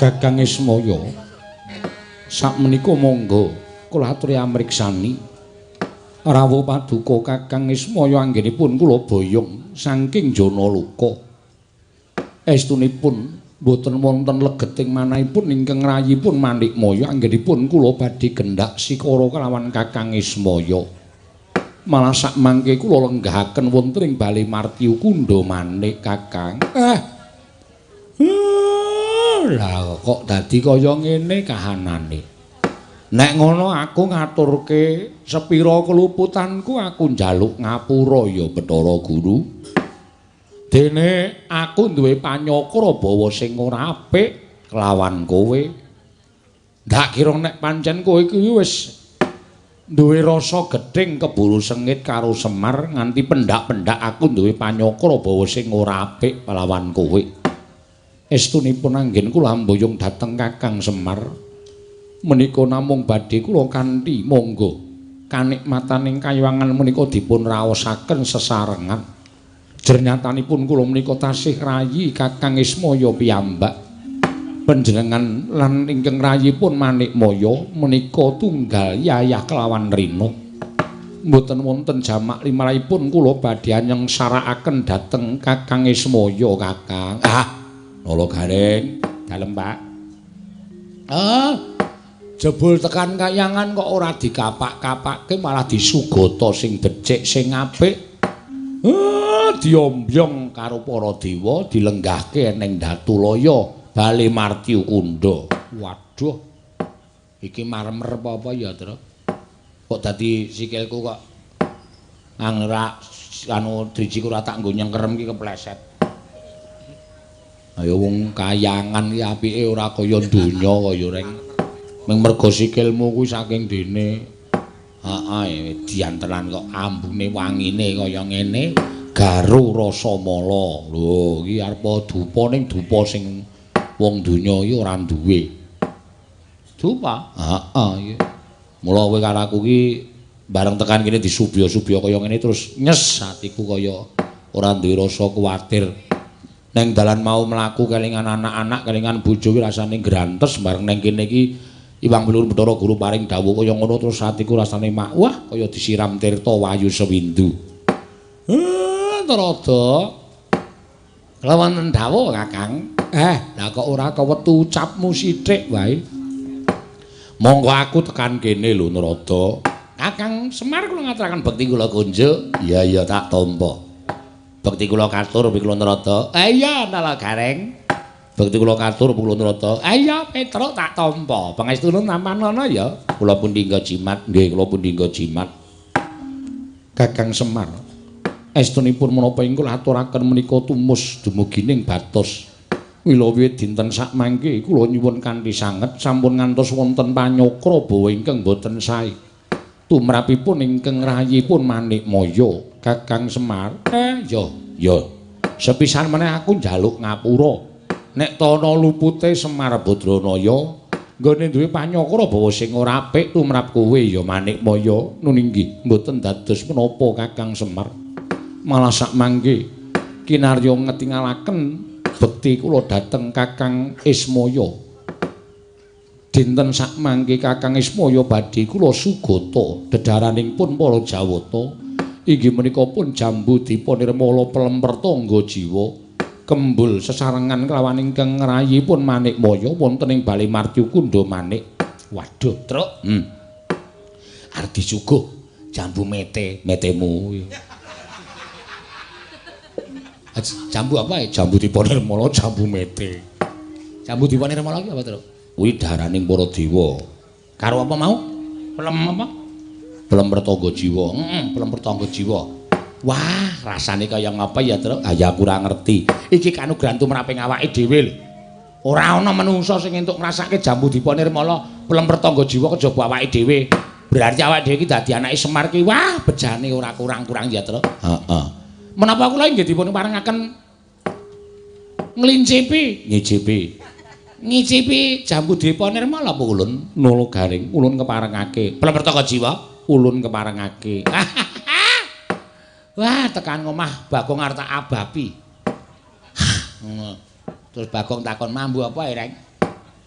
Kakang Ismaya sakmenika monggo kula aturi amriksani rawuh paduka Kakang Ismaya anggenipun kula boyong saking jana luka estunipun boten wonten legeting manahipun ingkang rayipun Manikmaya anggenipun kula badhe gendhak sikara kelawan Kakang Ismaya malah sak mangke kula lenggahaken wonten ing Bali Martiu Kunda Manik Kakang lah kok dadi kaya ngene kahanane. Nek ngono aku ngaturke sepira keluputanku aku njaluk ngapura ya Bathara Guru. Dene aku duwe panyakra bawa sing ora apik kelawan kowe. Ndak kira nek pancen kowe iki wis duwe rasa gedhing keburu sengit karo Semar nganti pendak-pendak aku duwe panyakra bawa sing ora apik kelawan kowe. Estunipun anggen kula mboyong dhateng Kakang Semar menika namung badhe kula kanthi monggo kanikmataning kayuwangan menika dipun raosaken sesarengan jernyatanipun kula menika tasih rayi Kakang Ismaya piyambak panjenengan lan ingkang rayipun Manikmaya menika tunggal yayah kelawan Rina mboten wonten jamak limaripun kula badhe nyengsarakaken dhateng Kakang Ismaya Kakang Nolo Gareng, dalem Pak. Jebul tekan kayangan kok ora dikapak-kapakke malah disugata sing becik sing apik. Diombyong karo para dewa dilenggahke ning Datulaya Bali Martiu Kunda. Waduh. Iki marmer apa ya, Tru? Kok dadi sikilku kok angrak anu drijiku ora tak nggo nyengkerem iki kepleset. Ayo wong kayangan iki apike ora kaya donya kaya reng. Ming mergo sikilmu kuwi saking dene. Heeh, diantenan kok ambune wangine kaya ngene, garu rasa mala. Lho, iki arep dupa ning dupa sing wong donya iki ora duwe. Dupa? Heeh, iki. Mula kowe karo aku iki bareng tekan kene disubya-subya kaya ngene terus nyes atiku kaya ora duwe rasa kuwatir. Neng dalan mau mlaku kelingan anak-anak kelingan bojo ki rasane grantes bareng neng kene iki Iwang Bilur Bathara Guru paring dawuh kaya ngono terus atiku rasane wah kaya disiram tirta wayu sewindu. Narada. Lawan dawuh Kakang. Lah kok ora kewetu ucapmu sithik wae. Monggo aku tekan kene lho Narada. Kakang Semar kula ngaturaken bekti kula kunjuk. Iya tak tampa. Bekti kula katur kula Narada. Iya Nala Gareng. Bekti kula katur kula Narada. Iya Petruk tak tampa. Pangestune nampan ya. Kula pundi nggo jimat. Nggih kula pundi nggo jimat. Kakang Semar. Estunipun menapa ing kula aturaken menika tumus dumugining batos. Mila wiwit dinten sak mangke kula nyuwun kanthi sanget sampun ngantos wonten panyakra bawa ingkang boten sae. Tumrapipun ingkang rayipun Manikmaya. Kakang Semar, ya. Sepisan meneh aku njaluk ngapura. Nek tana lupute Semar Badranaya nggone duwe panyakra bawa sing ora apik tumrap kowe ya Manikmaya. Nun inggih mboten dados menapa Kakang Semar. Malah sak mangke kinarya ngetingalaken bekti kula dhateng Kakang Ismaya. Dinten sak mangke Kakang Ismaya badhe kula sugata dedaranipun para Jawata. Inggih menika pun jambu dipa nirmala pelemper tangga jiwa kembul sesarengan kelawan ingkang ngrayipun Manikmaya wonten ing Bali Martiu Kunda Manik. Waduh, Truk. Arep disuguh jambu metemu. Jambu apa ya? Jambu dipa nirmala, jambu mete. Jambu dipa nirmala iki apa, Truk? Kuwi daraning para dewa. Karo apa mau? Pelem apa? Pelemper tangga jiwa. Pelemper tangga jiwa. Wah, rasane kaya ngapa ya, Truk? Ya aku ora ngerti. Iki kanugrahan tumraping awake dhewe lho. Ora ana manungsa sing entuk ngrasake jambu dipa nirmala, pelemper tangga jiwa kejaba awake dhewe. Berarti awake dhewe iki dadi anake Semar ki. Wah, bejane ora kurang-kurang ya, Truk. Heeh. Menapa kula inggih dipun paringaken ngicipi jambu dipa nirmala apa ulun? Nala Gareng, ulun keparengake. Pelemper tangga jiwa? Ulun keparengake. Wah, tekan omah Bagong arep tak abapi. Terus Bagong takon mambu apa Reng?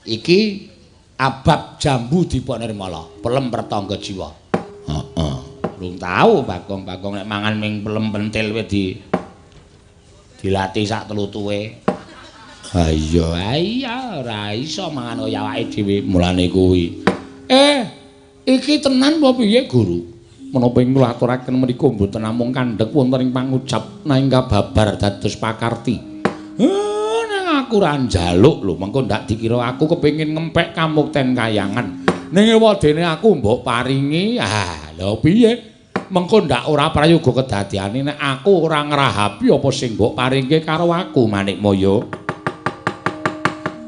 Iki abab jambu diponirmala, pelem pertangga jiwa. Heeh. Durung tahu Bagong nek mangan ming pelem pentil wis dilatih sak telutuhe. Ha iya ora iso mangan kaya awake dhewe mulane kuwi. Iki tenan apa piye Guru? Menapa ing kula aturaken menika mboten namung kandhek wonten ing pangucap nanging kababar dados pakarti. Nang aku ra njaluk lho, mengko ndak dikira aku kepengin ngempek kamukten kayangan. Ning ewadene aku mbok paringi, lha piye? Mengko ndak ora prayoga kedadiane nek aku ora ngrahapi apa sing mbok paringke karo aku Manikmaya.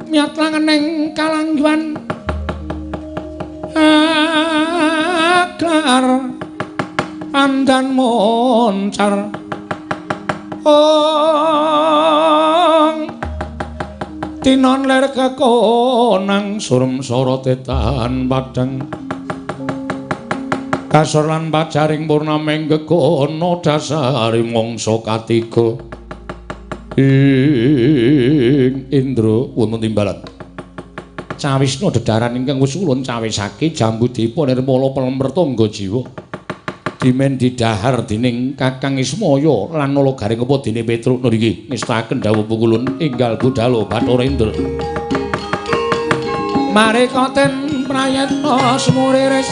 Miat langeneng kalangguan aklar pandan moncar tinon ler kekonang surem sorotetan padang kasor lan pacaring purnameng gegono dasaring mangsa katiga ing Indra wonten timbalan Cawisna dedaran ingkang wis ulun cawisake jambu dipunirmala pelempertangga jiwa dimen didhahar dening Kakang Ismaya lan nala garing apa dene Petruk niki ngestaken dawuh pukulun enggal budhal Bathara Indra mareka ten prayatna semuriris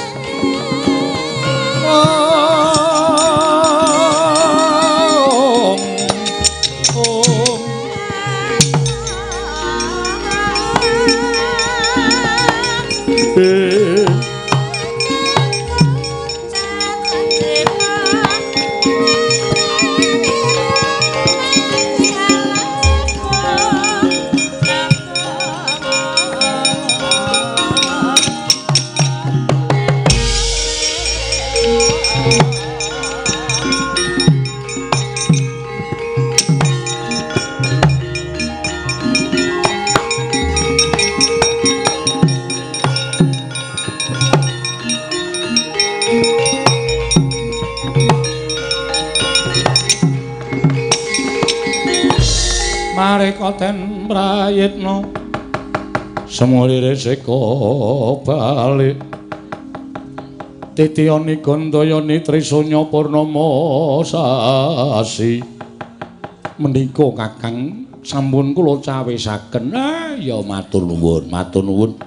mareka ten prayitna semulire seka balik titiyani gandayani trisanya purnama sasi menika Kakang sampun kula cawisaken ya matur nuwun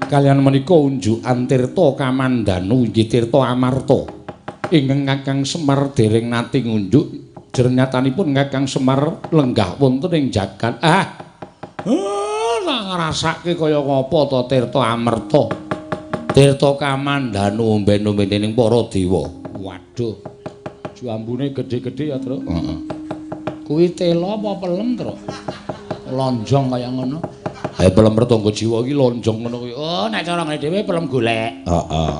kaliyan menika unjukan tirta kamandanu inggih tirta amarta ingkang Kakang Semar dereng nate ngunjuk jernyatanipun Kakang Semar lenggah wonten ing jagat. Tak ngrasake kaya ngapa ta tirta amerta. Tirta kamandanu omben-omben ning para dewa. Waduh. Jambune gedhe-gedhe ya, Tru. Heeh. Kuwi tela apa pelem, Tru? Lonjong kaya ngono. Pelem pertangga jiwa iki lonjong ngono kuwi. Oh, nek cara ngene dhewe pelem golek. Heeh.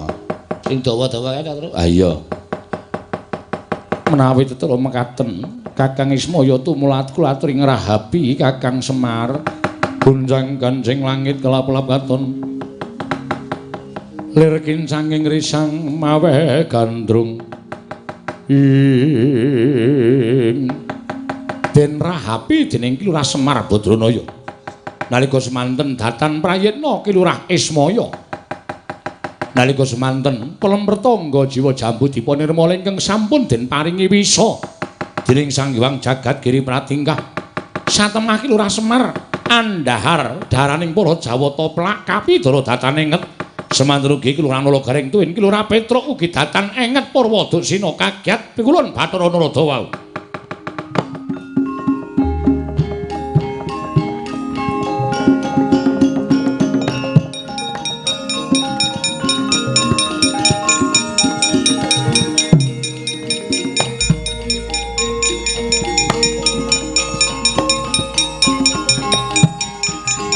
Sing dawa-dawa kae ta, Tru? Ah iya. Menawi tetela mekaten Kakang Ismaya tumulat kula aturi ngrahapi Kakang Semar gunjang ganjing langit kelap-kelap katon lir kincanging risang mawe gandrung den rahapi dening Ki Lurah Semar Badranaya nalika semanten datan prayitna Ki Lurah Ismaya nalika semanten pelempertangga jiwa jambu dipunirmala ingkang sampun den paringi wisa dening Sang Hyang Jagat Giri Pratingkah satemah Ki Lurah Semar andhahar daraning para Jawata plak kapidara datan enget semanten ugi Ki Lurah Nala Garing Tuwin Ki Lurah Petruk ugi datan enget Purwa Dursina kagyat pikulun Bathara Narada wau.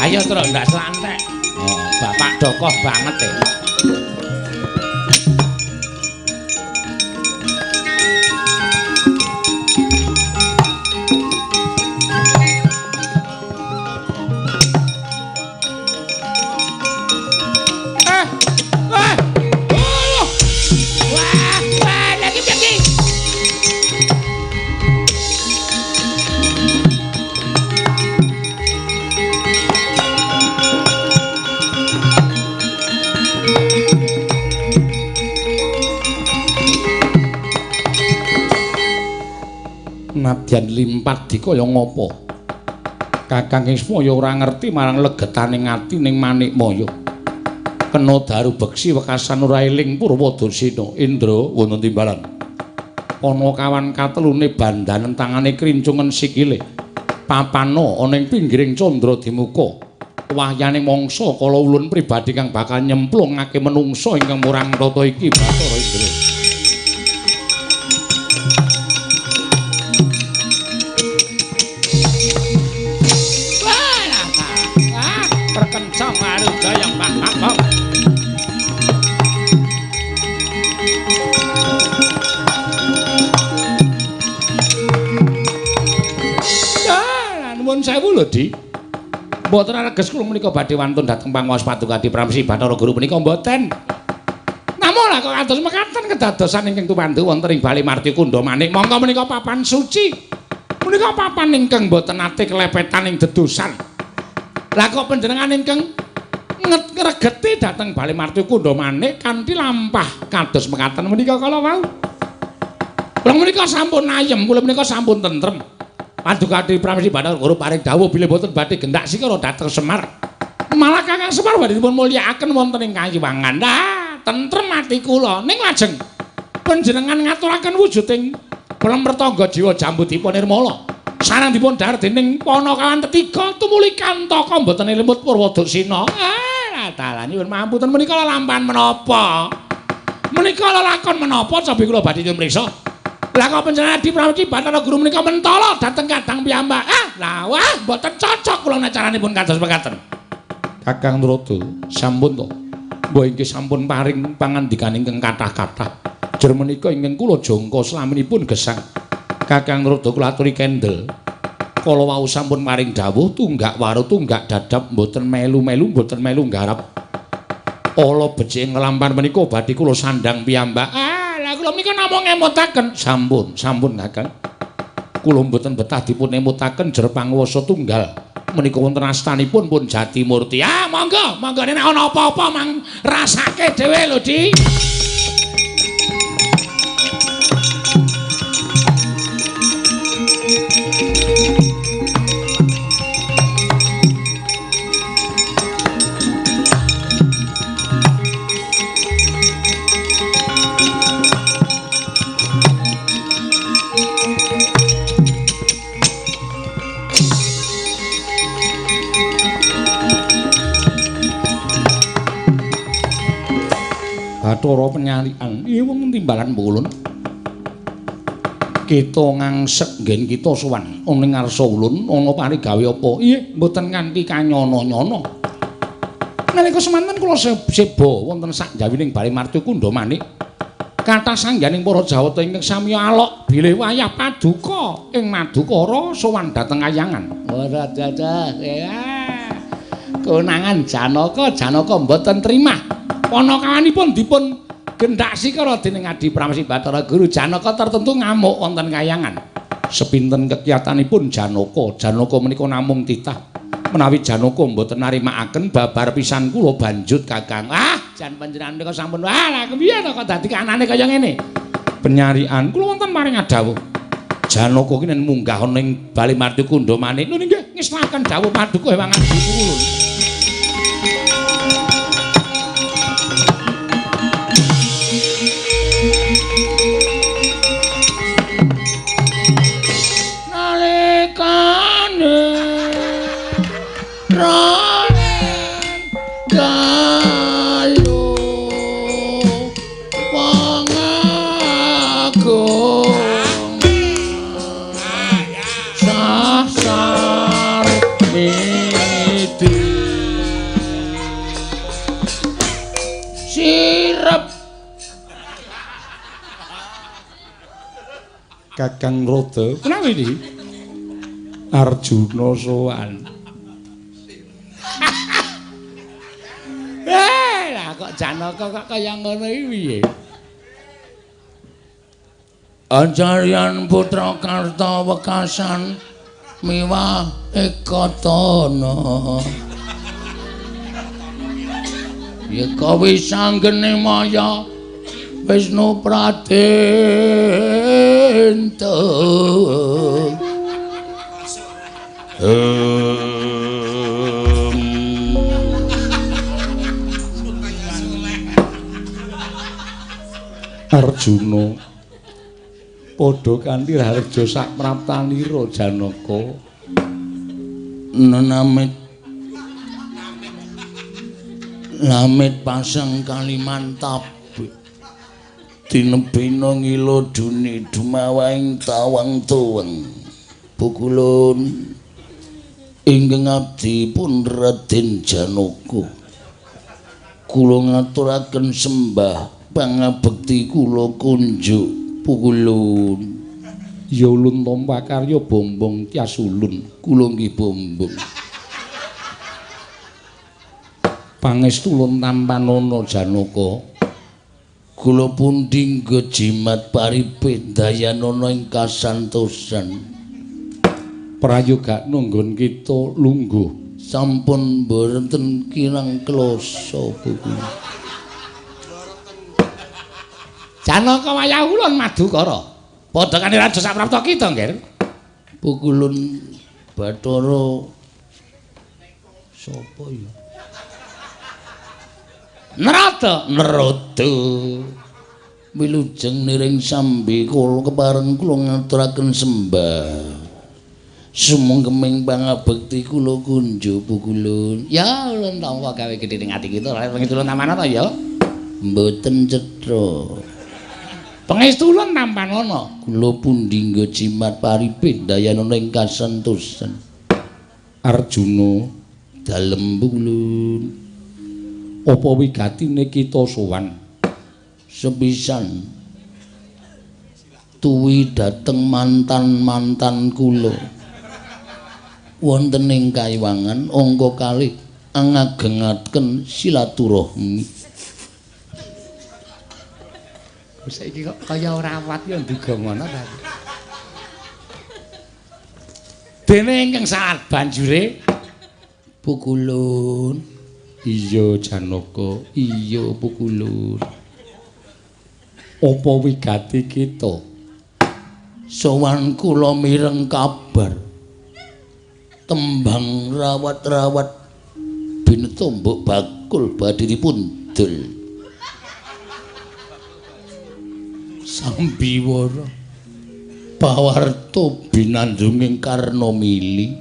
Ayo Tru ndak slantek. Bapak dokoh banget e. Nadyan limpat dikaya ngapa? Kakang Ismaya ora ngerti marang legetaning ati ning Manikmaya. Kena daru beksi wekasan ora eling Purwadasena. Indra wonten timbalan. Ana kawan katelune bandanen tangane krincungen sikile. Papana ana ing pinggiring candra dimuka. Wahyaning mangsa kala ulun pribadi kang bakal nyemplungake menungsa ingkang murang tata iki Bathara Indra. Perkencang Marujaya Pak. Nuwun sewu lho, Di. Mboten areges kula menika badhe wantun dhateng panguwas Paduka Pramsi Bathara Guru menika mboten. Namung kok kados mekaten kedadosan ingkang tumandu wonten ing Bali Marti Kunda Manik. Monggo menika papan suci. Menika papan ingkang mboten ate kelepetan ing dedosan. Lah kok panjenengan ingkang ngregeti dhateng Bali Marti Kunda Manik kanthi lampah kados mekaten menika kala wau. Kula menika sampun ayem, kula menika sampun tentrem. Paduka Pramsi Bathara Guru paring dawuh bilih boten badhe gendak sikara dhateng Semar. Malah Kakang Semar badhe dipun mulyakaken wonten ing Kayiwangan. Lah, tentrem ati kula. Ning lajeng panjenengan ngaturaken wujuding pelem pertangga jiwa jambutipun nirmala. Sareng dipun dhahar dening Panakawan ketiga tumuli kantaka mboten lemut Purwadasena. Dalah nyuwun mamputen menika lampahan menapa? Menika lakon menapa cobi kula badhe nyuwun mriksa. Lah kok panjenengan Pramsi Bathara Guru menika mentala dhateng kadang piyambak. Lah wah mboten cocok kula nek caranipun kados mekaten. Kakang Narada sampun to. Mbah inggih sampun paring pangandikan ingkang kathah-kathah. Jer menika ingkang kula jangka slaminipun gesang. Kakang Narada kula aturi kendel. Kala wau sampun maring dawuh tunggak waru tunggak dadap mboten melu-melu mboten melu nggarap. Ala becik nglampar menika badhe kula sandhang piyambak. Lah kula menika namung ngemutaken. Sampun Kakang. Kula mboten betah dipun emutaken jer panguwasa tunggal. Menika wonten astanipun pun Jatimurti. Monggo nek ana apa-apa mang rasake dhewe lho, Di. Bathara penyalian iya wong timbalan ulun kita ngangsek nggen kita sowan ning ngarsa ulun ana parigawe apa iya mboten kanthi kanyono-nyono nalika semanten kula seba wonten sak jawining Bali Marti Kunda Manik kathah sangganing para Jawata ingkang sami alok bilih wayah paduka ing Madukara sowan dhateng Kayangan ora dadah konangan Janaka mboten trimah Panakawanipun dipun gendak sikara dening Adi Pramsi Bathara Guru. Janaka tertentu ngamuk wonten Kayangan. Sepinten kekiyatanipun Janaka menika namung titah. Menawi Janaka mboten narimakaken babar pisan kula banjut Kakang. Jan panjenengan menika sampun lah kepiye to kok dadi kanane kaya ngene. Penyarian kula wonten maring dawuh. Janaka ki nen munggah ning Bali Marti Kunda Manik. Lho nggih ngesnaken dawuh paduka ewang adi kula. Kakang Narada, kenapa ini? Arjuna sowan. Lah kok Janaka kok kaya ngono iki piye? Anjarian putra Kartawekasan miwah Ekatana. Yeka wis anggene maya Wisnu Praden enteng Arjuna padha kanthi harja sak praptanira Janaka nenamit lamit pasang kalimantap tinebena ngilo duni dumawaing tawang tuweng pukulun ingkang abdi pun Raden Janaka kula ngaturaken sembah pangabekti kula kunjuk pukulun ya ulun tampa karya bombong tias ulun kula nggih bombong pangestu ulun tampanana Janaka kula pundi jimat paripit dayanana ing kasantosan prayoga nunggon kita lungguh sampun boten kirang kloso pukulun Janaka wayah ulun Madukara. Padha kanthi raja saprapta kita, nggih. Pukulun Bathara sapa ya? Narada. Wilujeng niring sambi kula kepareng kula ngaturaken sembah. Sumengkeming pangabekti kula kunjuk pukulun. Ya ulun tampa gawe gedhe ning ati kita, lha ulun tamana ta ya? Mboten cetha. Pangestu ulun tampanana kula pundi nggo jimat paripit dayanana ing kasantosan Arjuna dalem ulun apa wigatine kita sowan sepisan tuwi dhateng mantan-mantan kula wonten ing Kaiwangan angka kalih ngagengaken silaturahmi saiki kok kaya ora awat ya nduga ngono ta. Dene ingkang saat banjure pukulun. Iya Janaka, iya pukulun. Apa wigati kita? Sowan kula mireng kabar. Tembang rawat-rawat bineta mbok bakul badhe dipundhul. Sambiwara pawarta binandunging Karna Mili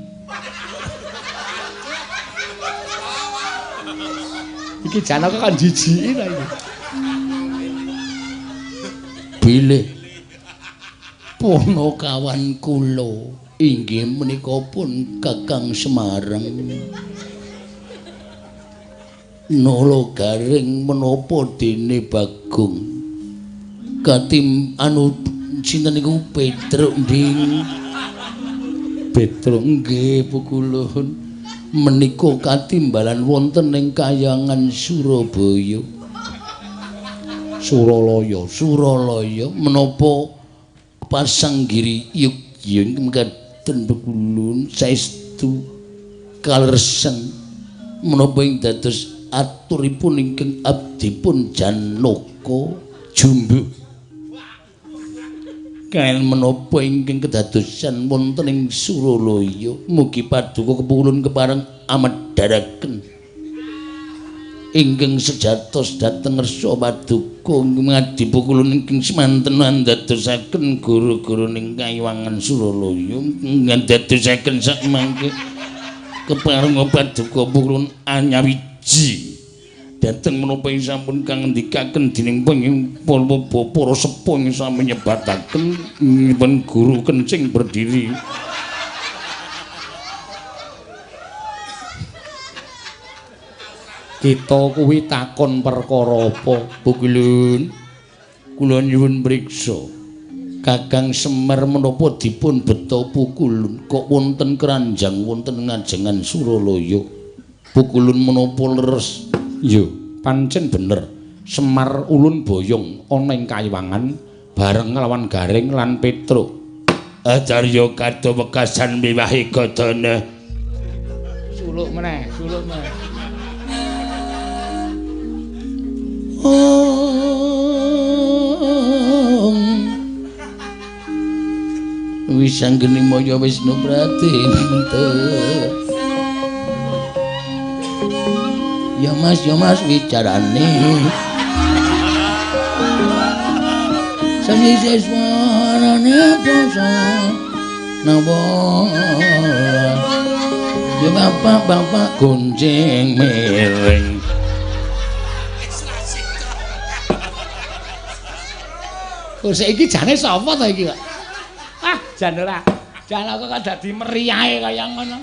iki Janaka kan jijiki ta iki bilih punakawan kula inggih menika pun Kakang Semarang nala garing menapa dene Bagong katim anu sinten niku Petruk nding Petruk nggih pukulun menika katimbalan wonten ing Kayangan Surabaya Suralaya menapa pasanggiri yugya mekaten pukulun saestu kalerseng menapa ing dados aturipun ingkang abdipun Janaka Jumbuk kaen menapa ingkang kedadosan wonten ing Suralaya mugi paduka kepulun kepareng amedharaken ingkang sejatos dhateng ngersa paduka ngadi pukulun ingkang semanten ndadosaken guru-guru ning Kaiwangan Suralaya ndadosaken sakmangke kepareng paduka pukulun anyawiji dateng menapa ing sampun kang ngendikaken dening para sepuh ing sami nyebataken nyimpen guru kencing berdiri kita kuwi takon perkara apa pukulun kula nyuwun priksa Kakang Semar menapa dipun beta pukulun kok wonten keranjang wonten ngajengan Suralaya pukulun menapa leres yo pancen bener Semar ulun boyong ana ing Kaiwangan bareng lawan Garing lan Petruk acarya kadha wekasan miwahi godhone suluk meneh Wisanggeni Maya Wisnu Pratinta. Ya Mas wicarane. Sami seswarane poso napa. Ya bapak gunjing miring. Kok saiki jane sapa ta iki, Pak? Ah, jan ora. Jan kok dadi meriahe kaya ngono.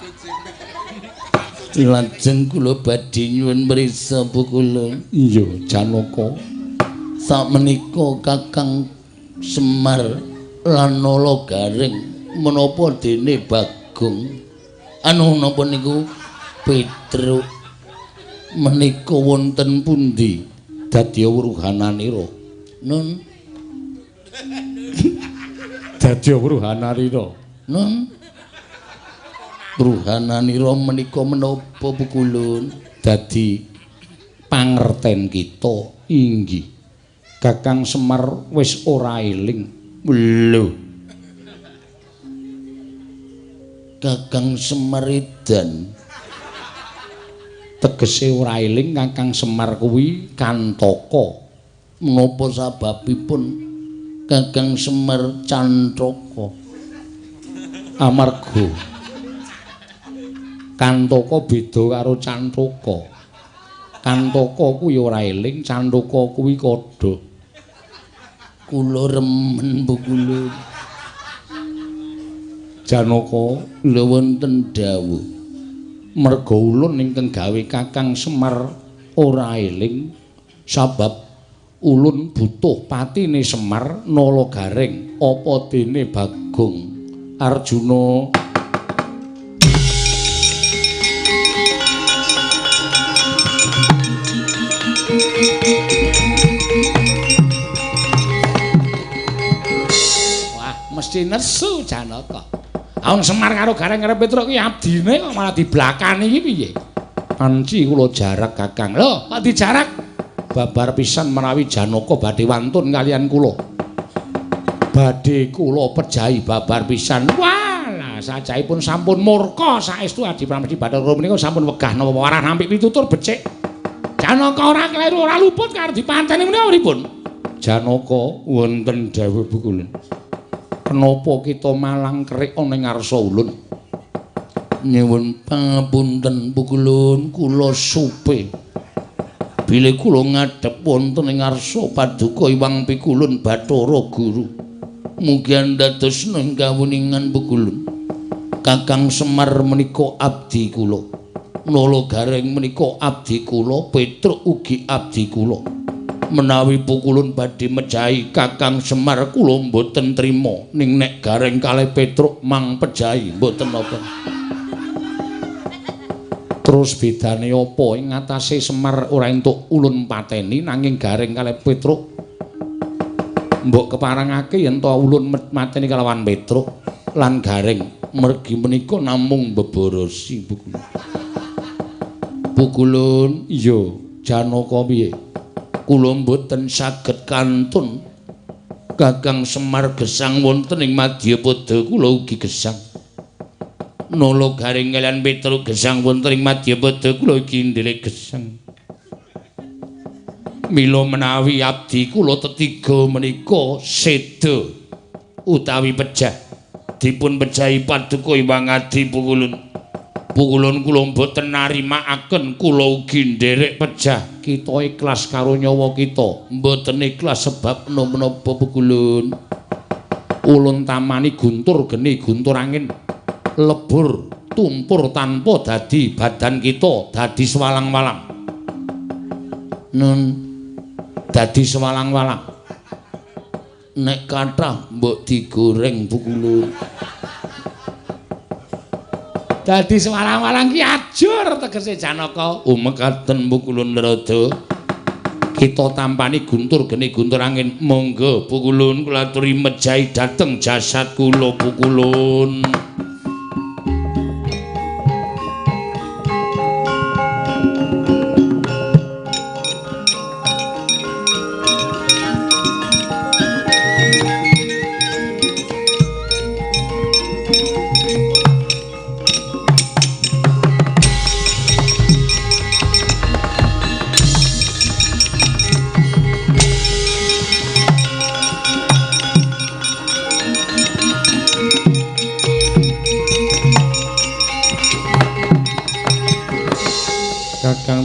Lajeng kula badhe nyuwun mriksa Bu kula. Iya, Janaka. Sakmenika Kakang Semar lan Nala Gareng menapa dene Bagong. Anu napa niku Petruk menika wonten pundi Dadi wuruhananira. Nun Dadi wuruhananira. Nun Bruhananira menika menapa pukulun Dadi pangerten kita inggih. Kakang Semar wis ora eling. Lho. Kakang Semar edan. Tegese ora eling Kakang Semar kuwi kantaka. Menapa sababipun Kakang Semar cantaka? Amarga kantaka beda karo cantaka. Kantaka kuwi ora eling, cantaka kuwi kodhok. Kula remen Bu kula. Janaka Lha wonten dawuh merga ulun ingkang gawe Kakang Semar ora eling sabab ulun butuh patine Semar Nala Gareng apa dene Bagong Arjuna. Wah, mesti nesu Janaka. Wong Semar karo Gareng karo Petruk kuwi abdine kok malah diblakani iki piye? Anci kula jarak Kakang. Lho, kok dijarak? Babar pisan menawi Janaka badhe wantun kalian kula. Badhe kula pejahi babar pisan. Walah, sajaipun sampun murka saestu Adi Pramesti Bathara menika sampun wegah napa warah nampik pitutur becik. Janaka ora kleru ora luput karo dipanteni menika pripun? Janaka wonten dawuh bukulun. Kenapa kita malang kerik ana ing ngarsa ulun? Nyuwun pangapunten pukulun kula supe. Bilih kula ngadhep wonten ing ngarsa paduka Iwang Pikulun Bathara Guru. Mugi andadosna ing kawuningan pukulun. Kakang Semar menika abdi kula. Nala Gareng menika abdi kula, Petruk ugi abdi kula. Menawi pukulun badhe mejahi Kakang Semar kula mboten trima ning nek Gareng kalih Petruk mang pejahi mboten napa. Terus bedane apa ing ngatasé Semar ora entuk ulun pateni nanging Gareng kalih Petruk mbok keparengake yen to ulun mateni kalawan Petruk lan Gareng mergi menika namung beborosi pukulun. Pukulun iya Janaka piye? Kula mboten saged kantun Kakang Semar gesang wonten ing Madyapada kula ugi gesang. Nala Gareng kaliyan Petruk gesang wonten ing Madyapada kula ugi ndelik gesang. Mila menawi abdi kula tetiga menika seda utawi pejah dipun pejahi paduka Iwang Adi pukulun. Pukulun kula mboten narimakaken kula ugi nderek pejah. Kita ikhlas karo nyawa kita, mboten ikhlas sebab menapa pukulun. Ulun tamani guntur geni guntur angin lebur tumpur tanpa dadi badan kita dadi sewalang-walang. Nun dadi sewalang-walang. Nek kathah mbok digoreng pukulun. Dadi sewalang-walang ki ajur tegese Janaka. Mekaten pukulun Narada. Kita tampani guntur geni guntur angin. Monggo pukulun kula aturi mejahi dhateng jasad kula pukulun.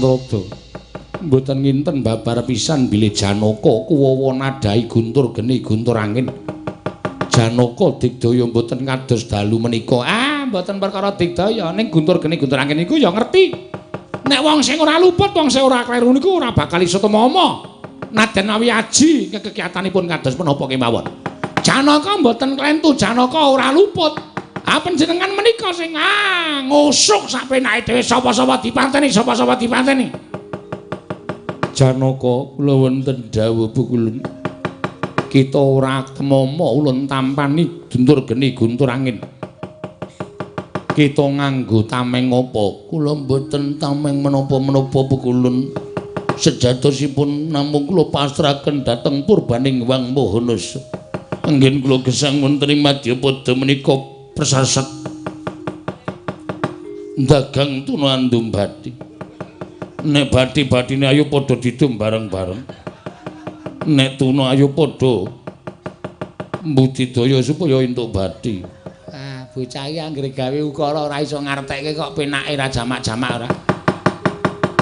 Narada. Mboten nginten babar pisan bilih Janaka kuwawa nadhahi guntur geni guntur angin. Janaka digdaya mboten kados dalu menika. Mboten perkara digdaya ning guntur geni guntur angin niku ya ngerti. Nek wong sing ora luput, wong sing ora kleru niku ora bakal iso temama. Naden awi aji kegiatanipun kados menapa kemawon. Janaka mboten klentu, Janaka ora luput. Panjenengan menika sing ngusuk sak penake dhewe sapa-sapa dipanteni, sapa-sapa dipanteni. Janaka kula wonten dawuh Pukulun. Kita ora temama ulun tampani guntur geni guntur angin. Kita nganggo tameng apa? Kula mboten tameng menapa-menapa Pukulun. Sejatosipun namung kula pasrahaken dhateng purbaning Wang Mahanasa. Anggen kula gesang wonten ing Madyapada menika persasat dagang tuna andum bathi. Nek bathi-bathine ayo padha didum bareng-bareng. Nek tuna ayo padha mbudidaya supaya entuk bathi. Bocah iki anggere gawe ukara ora iso ngartekke kok penake ra jamak-jamak ora.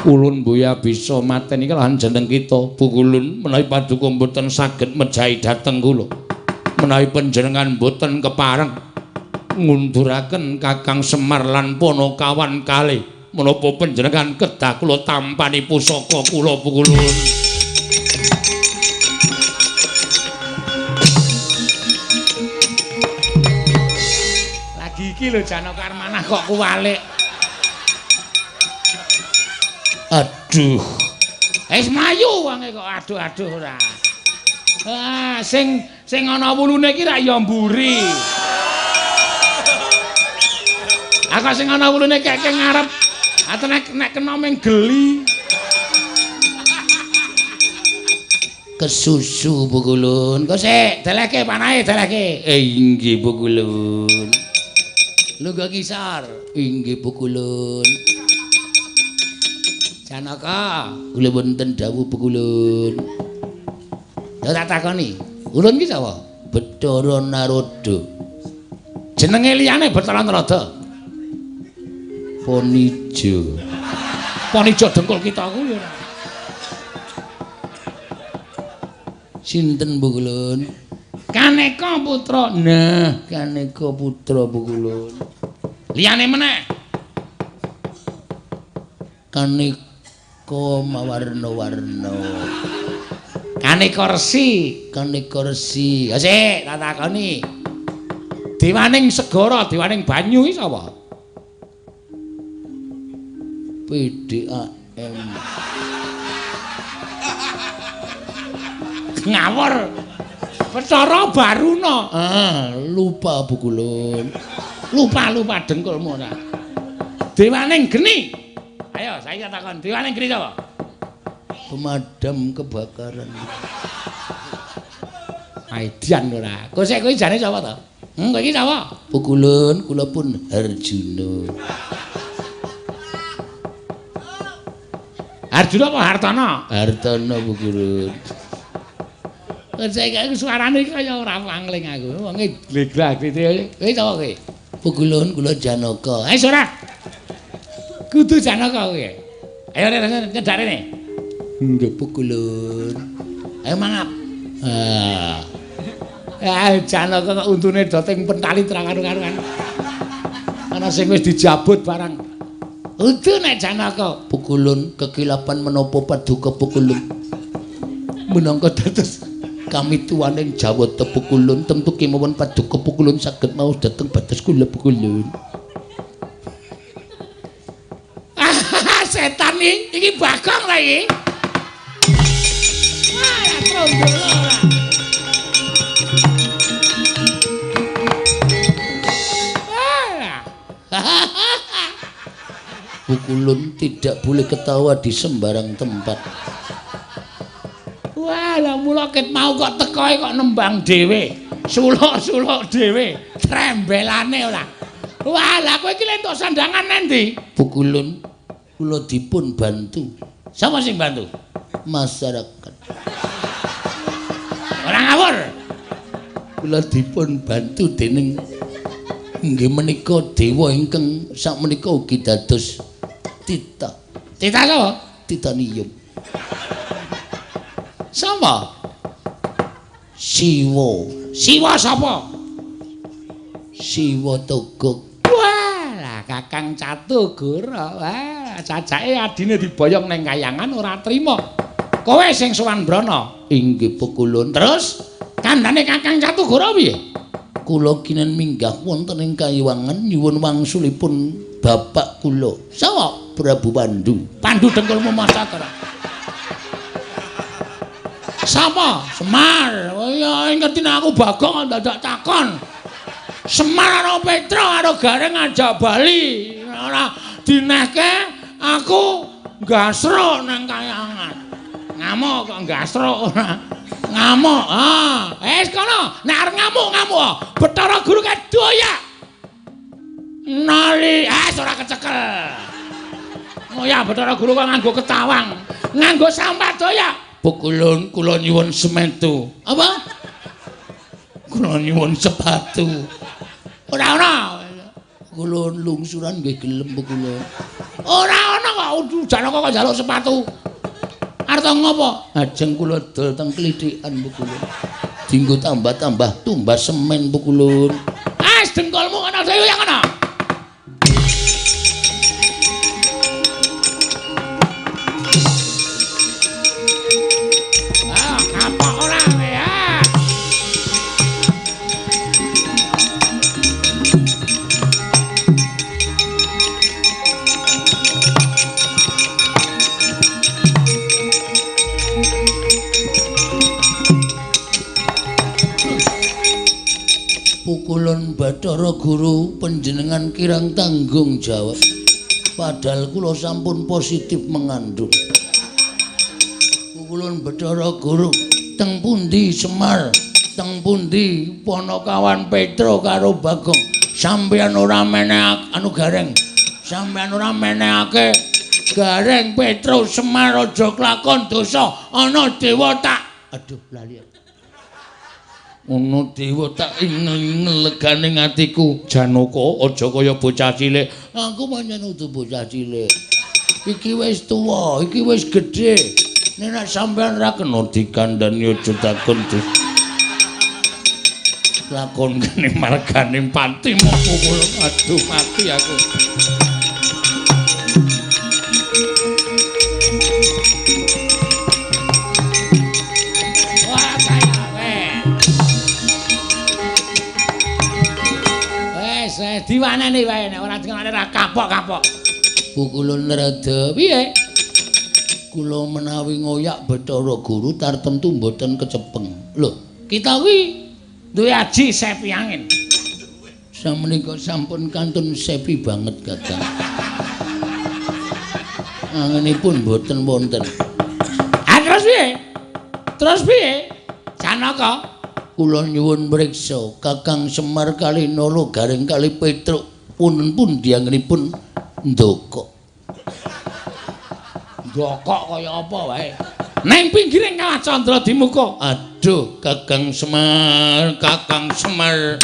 Ulun mboya bisa mateni kelawan jeneng kita. Pukulun menawi paduka mboten saged mejahi dhateng kula. Menawi panjenengan mboten kepareng ngunduraken Kakang Semar lan Panakawan kalih menapa panjenengan kedah kula tampani pusaka kula Pukulun. Iki lho Janaka Armanah kok kuwalik. Aduh. Wis mlayu wonge kok aduh-aduh ora. Sing ana wulune iki ra ya mburi. Kok sing ana wulune kek ngarep. Nek kena ming geli. Kesusu Pukulun. Kok sik deleke panahe deleke. Inggih Pukulun. Lungguh kisar, inggih Pukulun. Janaka, kula wonten dawuh Pukulun. Ya tak takoni, ulun ki sapa? Bathara Narada. Jenenge liyane Bathara Narada. Ponijo. Ponijo dengkul kita kuwi ora. Sinten Pukulun? Kaneka Putra. Nah, Kaneka Putra Pukulun. Liyane meneh. Kaneka mawarna-warna. Kaneka Resi, Kaneka Resi. Ya sik, tak takoni. Dewaning segara, dewaning banyu iki sapa? PDAM. Ngawur. Bathara Baruna. Lupa Pukulun. Lupa dengkulmu ora. Dewaning geni. Ayo saiki takon, dewaning geni sapa? Pemadam kebakaran. Aidian ora. Kok sik kowe jane sapa to? Kowe iki sapa? Pukulun, kula pun Arjuna. Arjuna apa Hartana? Hartana Pukulun. Saiki suarane kaya ora pangling aku. Wonge glegrak-glegrik. Kowe sapa kowe? Pukulun kula Janaka. Ayo sorak. Kudu Janaka kowe. Ayo nyedak rene. Nggih Pukulun. Ayo mangap. Janaka kok untune doting pentali terang-karuan. Ana sing wis dijabut barang. Udu nek Janaka. Pukulun kekilapan menapa paduka Pukulun. Menangka dados kami tuwaning Jawata Pukulun tentu kemawon paduka Pukulun saged maos dhateng batas kula Pukulun. Setan iki Bagong ta iki? Ya trondol ora. Pukulun tidak boleh ketawa di sembarang tempat. Wah, lah mula ket mau kok tekoe kok nembang dhewe. Suluk-suluk dhewe, trembelane ora. Wah, lah kowe iki entuk sandangan endi? Pukulun kula dipun bantu. Sapa sing bantu? Masyarakat. Ora ngawur. Kula dipun bantu dening inggih menika dewa ingkang sak menika ugi dados Tita. Tita sapa? titanium. Sama? Siwa. Siwa sapa? Siwa Togog. Wah, Kakang Catugara. Wah, cacake adine diboyong ning kayangan ora trima. Kowe sing sowan Brana. Inggih Pukulun. Terus kandhane Kakang Catugara piye? Kula kinen minggah wonten ing kayangan nyuwun wangsulipun bapak kula. Sawa Prabu Pandu. Pandu dengkulmu Masakara. Sapa? Semar. Oh ya ngerti aku Bagong dadak takon. Semar karo Petra karo Gareng ngajak bali. Ora dinehke aku gasro nang kayangan. Ngamuk kok gasro ora. Ngamuk. Wis kono, nek arep ngamuk-ngamuk, Bathara Guru kadoyak. Nali, ora kecekel. Oh ya Bathara Guru kok nganggo ketawang, nganggo sampah doyak. Pukulun kula nyuwun semetu. Apa? Kula nyuwun sepatu. Ora ana. Kula lungsuran nggih gelem kula. Ora ana kok Janaka kok njaluk sepatu. Arta ngopo? Ajeng kula dol teng klithikan kula. Dinggo tambah-tambah tumbas semen Pukulun. Dengkulmu ana dhewe yang ana. Pukulun Bathara Guru panjenengan kirang tanggung jawab. Padahal kula sampun positif mengandung. Pukulun Bathara Guru teng pundi Semar, teng pundi Panakawan Petra karo Bagong. Sampeyan ora menehake Gareng. Sampeyan ora menehake Gareng Petra Semar aja klakon dosa ana dewa tak. Aduh lali. Ono dewa tak ingel leganing atiku. Janaka aja kaya bocah cilik. Aku pancen udu bocah cilik. Iki wis tuwa, iki wis gedhe. Nek sampean ra kena dikandhani aja takon lakon kene marganing pati mokul. Aduh mati aku. Diwaneni wae nek ora diwaneni ra kapok-kapok. Pukulun rada piye? Kula menawi ngoyak Bathara Guru tartemtu mboten kecepeng. Lho, kita kuwi duwe aji sepi angin. Samenika sampun kantun sepi banget Kakang. Anginipun mboten wonten. Terus piye? Terus piye? Janaka kula nyuwun mriksa Kakang Semar kali Nala Gareng kali Petruk punten diangenipun ndokok. Ndokok kaya apa wae. Neng pinggiring Kawah Candra dimuka. Aduh Kakang Semar, Kakang Semar.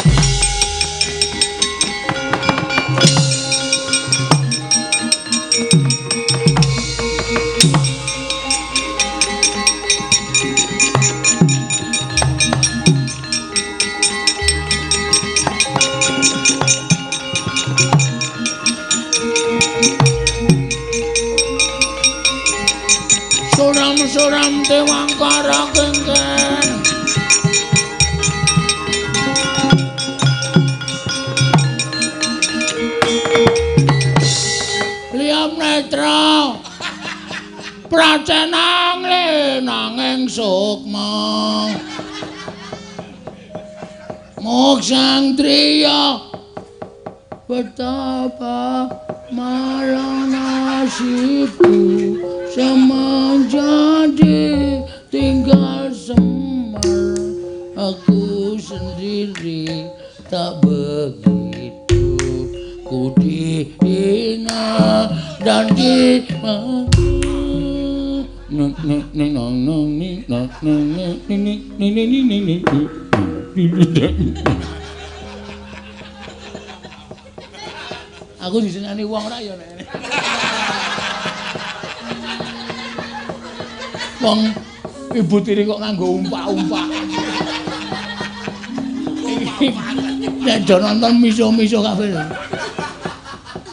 Suram Dewangkara Genggen Liam Netra Pracenang nanging sukma Moksang Triya betapa malang nasibku semenjadi tinggal Semar. Aku sendiri tak begitu ku dihina dan aku disenani wong ra ya nek. Wong ibu tiri kok nganggo umpak-umpak. Nek do nonton miso-miso kabeh.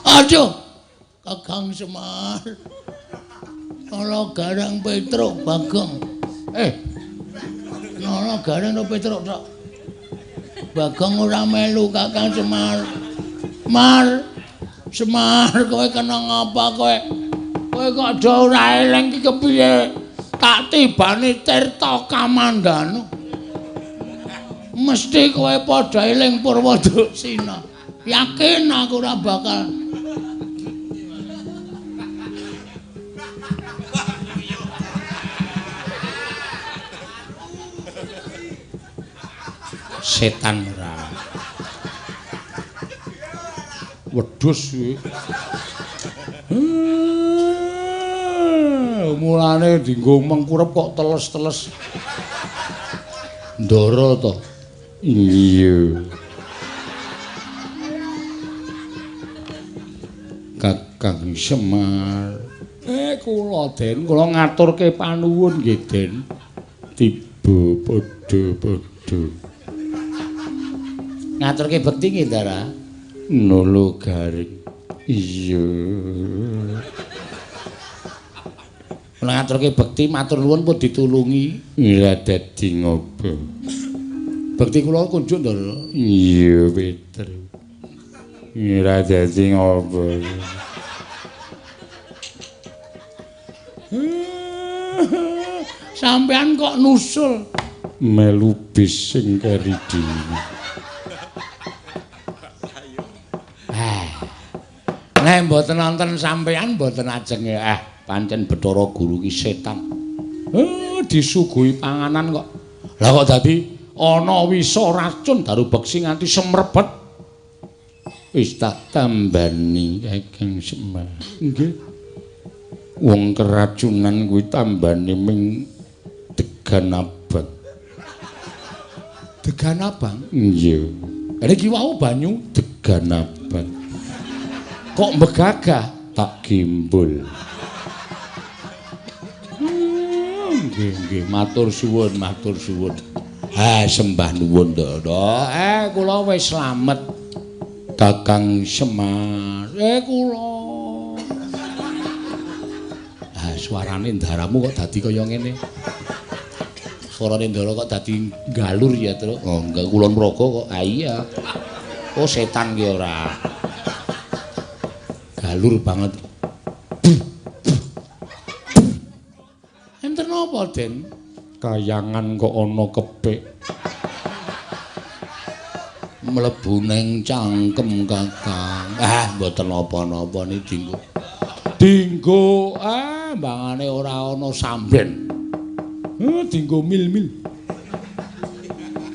Aja Kakang Semar. Nala Garang Petruk Bagong. Nala Garang karo Petruk tok. Bagong ora melu Kakang Semar. Semar kowe kena ngapa kowe? Kowe kok do ora eling iki kepiye? Tak tibane Tirta Kamandanu. Mesti kowe padha eling Purwadaksina. Yakin aku ora bakal setan ora. Wedhus kuwi. Mulane dienggo mengkurep kok teles-teles. Ndara to. Iya. Kakang Semar. Kula Den, kula ngaturke panuwun nggih Den. Tiba padha-padha. Ngaturke bekti nggih, Ndara. Nolo Garing. Iya. Kula ngaturke bekti matur nuwun pun ditulungi. Ora dadi ngopo. Bekti kula kunjuk, Ndara. Iya, Peter. Ora dadi ngopo. Sampean kok nusul melu bis sing keri dhewe. Nek mboten nonton sampean mboten ajeng pancen Bathara Guru ki setan. Disuguhi panganan kok. Lah kok dadi ana wisa racun daru beksi nganti semrebet. Wis tak tambani Kakang Semar. Nggih. Wong keracunan kuwi tambane ming degan abang. Degan abang? Iya. Ada iki wau banyu degan abang. Kok mbegagah tak gimbul. Nggih, matur suwun, matur suwun. Sembah nuwun, Ndara. Kula wis slamet. Kakang Semar. Kula. Suarane Ndaramu kok dadi kaya ngene. Suarane Ndara kok dadi galur ya, Tru. Oh, enggak kulon mraga kok. Iya. Oh, setan ki ora. Galur banget. Enten apa, Den? Kayangan kok ana kepik. Mlebu ning cangkem Kakang. Mboten napa-napa niki dinggo. Dinggo mbangane ora ana samben. Dinggo mil-mil.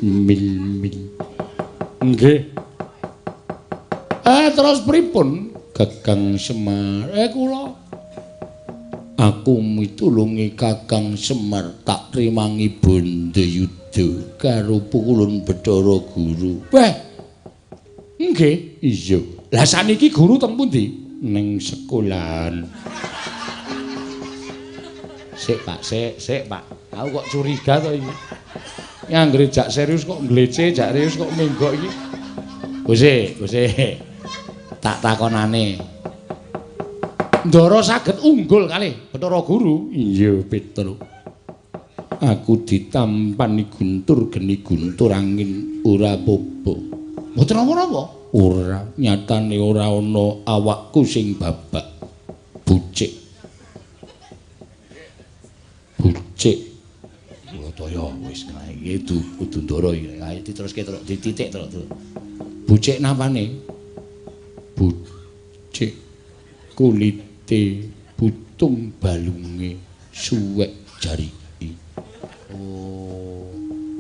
Mil-mil. Nggih. Terus pripun Kakang Semar? Kula aku mitulungi Kakang Semar tak rimangi Bandayuda karo pukulun Bathara Guru. Nggih, iya. Lah saniki guru teng pundi? Ning sekolahan. Sik Pak. Aku kok curiga to iki. Anggere jak serius kok nglece, jak serius kok menggok iki. Wis tak takonane. Ndara saged unggul kalih Bathara Guru? Iya, Petruk. Aku ditampani guntur geni guntur angin ora apa-apa. Mboten apa-apa. Ora, nyatane ora ana awakku sing babak. Bucik. Toyo wis iki kudu Ndara iki. Ayo diteruske terus dititik terus. Bucik napane? Bucik kulite putung balunge suwek jariki. Oh.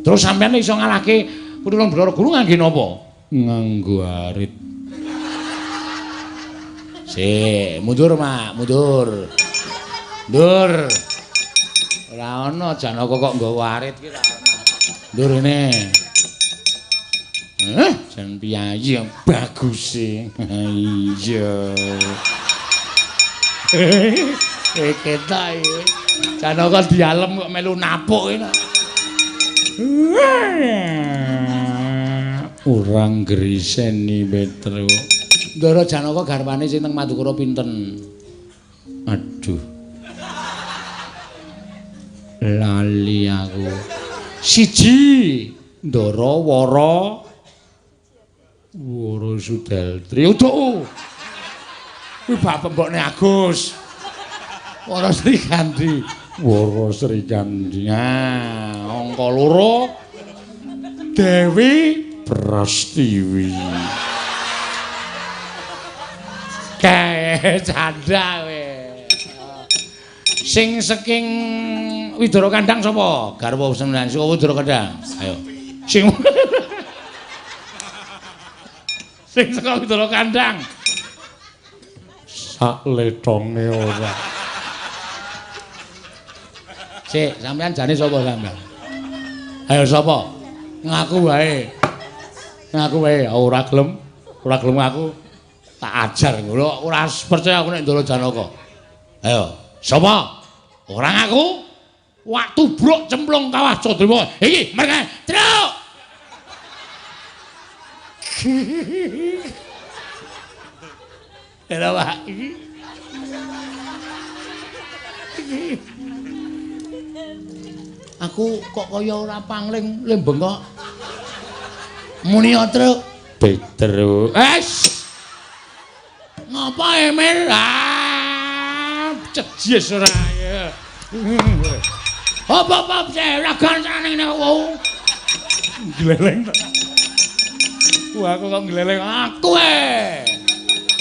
Terus sampeyan iso ngalahke Putulung Bathara Guru ngangge napa? Nganggo arit. Mundur, Mak, mundur. Ndur. Ora ana Janaka kok nggawa arit ki ora ana. Ndur rene. Jan piyayi bagus e. Iya. Ketok iki. Janaka dialem kok melu napuk iki. Urang griseni Petro. Ndara Janaka garwane sing teng Madukara pinten? Aduh. Lali aku. Siji Ndara Wara Sudeltri. Utuk. Kuwi bapak mbokne Agus. Wara Sri Kandi. Wara Sri Kandi. Angka 2 Dewi Prastiwi. Kae canda we. Sing saking Widara Kandang sapa? Garwa Sembilan sing Widara Kandang. Ayo. Sing Sing saka Widara Kandang. Sak letonge ora. Sik, sampean jane sapa sampean? Ayo sapa? Ngaku wae. Ngaku wae ora gelem aku tak ajar ngono. Ora percaya aku nek Ndara Janaka. Ayo, sapa? Ora ngaku? Wak tubruk cemplung kawah Cadrewa. Iki mereka truk. Era Pak. Aku kok kaya ora pangling lembeng kok. Muni truk. Petro. Ngapa Emil? Cejes ora ya. Apa ora gancane ngene kok. Gleleng. Wah aku kok gleleng aku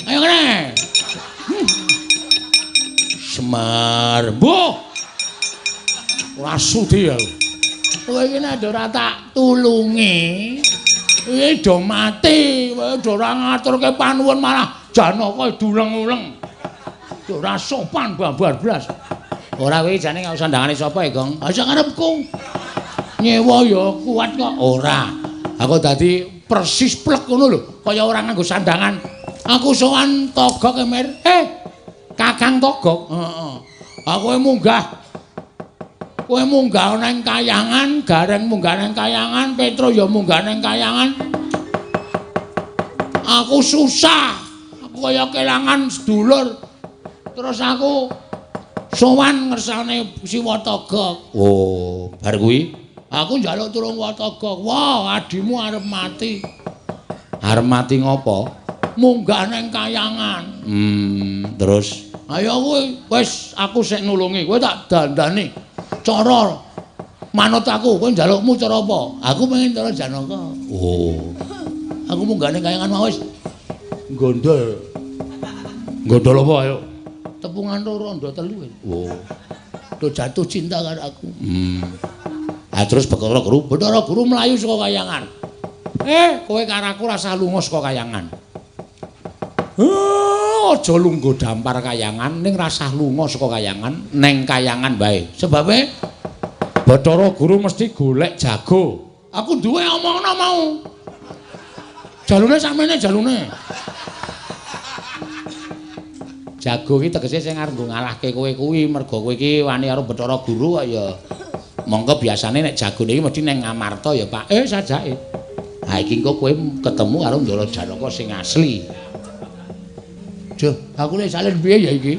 Ayo kene. Semar. Mbuh. Ora sudi aku. Kowe iki nek ora tak tulungi, iki do mati. Kowe do ora ngaturke panuwun malah Janaka duleng-uleng. Ora sopan babar blas. Ora kowe jane gak usah ndangane sapa ya, Gong? Aja ngarepku. Nyewa ya kuat kok. Ora. Aku dadi persis plek ngono lho, kaya ora nganggo sandangan. Aku sowan Togok Emir. Kakang Togok. Heeh. Aku kowe munggah nang kayangan, Gareng munggah nang kayangan, Petro ya munggah nang kayangan. Aku susah. Aku kaya kelangan sedulur. Terus aku sowan ngersane Siwa Togok. Oh, bar kuwi aku njaluk tulung Watogok. Wah, adimu arep mati. Arep mati ngopo? Munggah nang kayangan. Terus ayo kowe wis aku sik nulungi. Kowe tak dandani. Cara manut aku, kowe njalukmu cara apa? Aku pengen cara Janaka. Oh. Aku munggah nang kayangan mau wis. Gondol. Gondol apa ayo? Tepungan loro ndo telu. Oh. Do jatuh cinta karo aku. Terus Bathara Guru mlayu saka kayangan. Kowe karo aku rasah lunga saka kayangan. Aja lungguh dampar kayangan ning rasah lunga saka kayangan, neng kayangan bae. Sebabe Bathara Guru mesti golek jago. Aku duwe omongno mau. Jalune samene jalune. Jago iki tegese sing arep ngalahke kowe kuwi mergo kowe iki wani karo Bathara Guru kok ya. Monggo biasane nek jagone iki mesti ning Ngamarta ya, Pak. Sajake. Ha iki engko kowe ketemu karo Ndara Janaka sing asli. Duh, aku lek salin piye ya iki?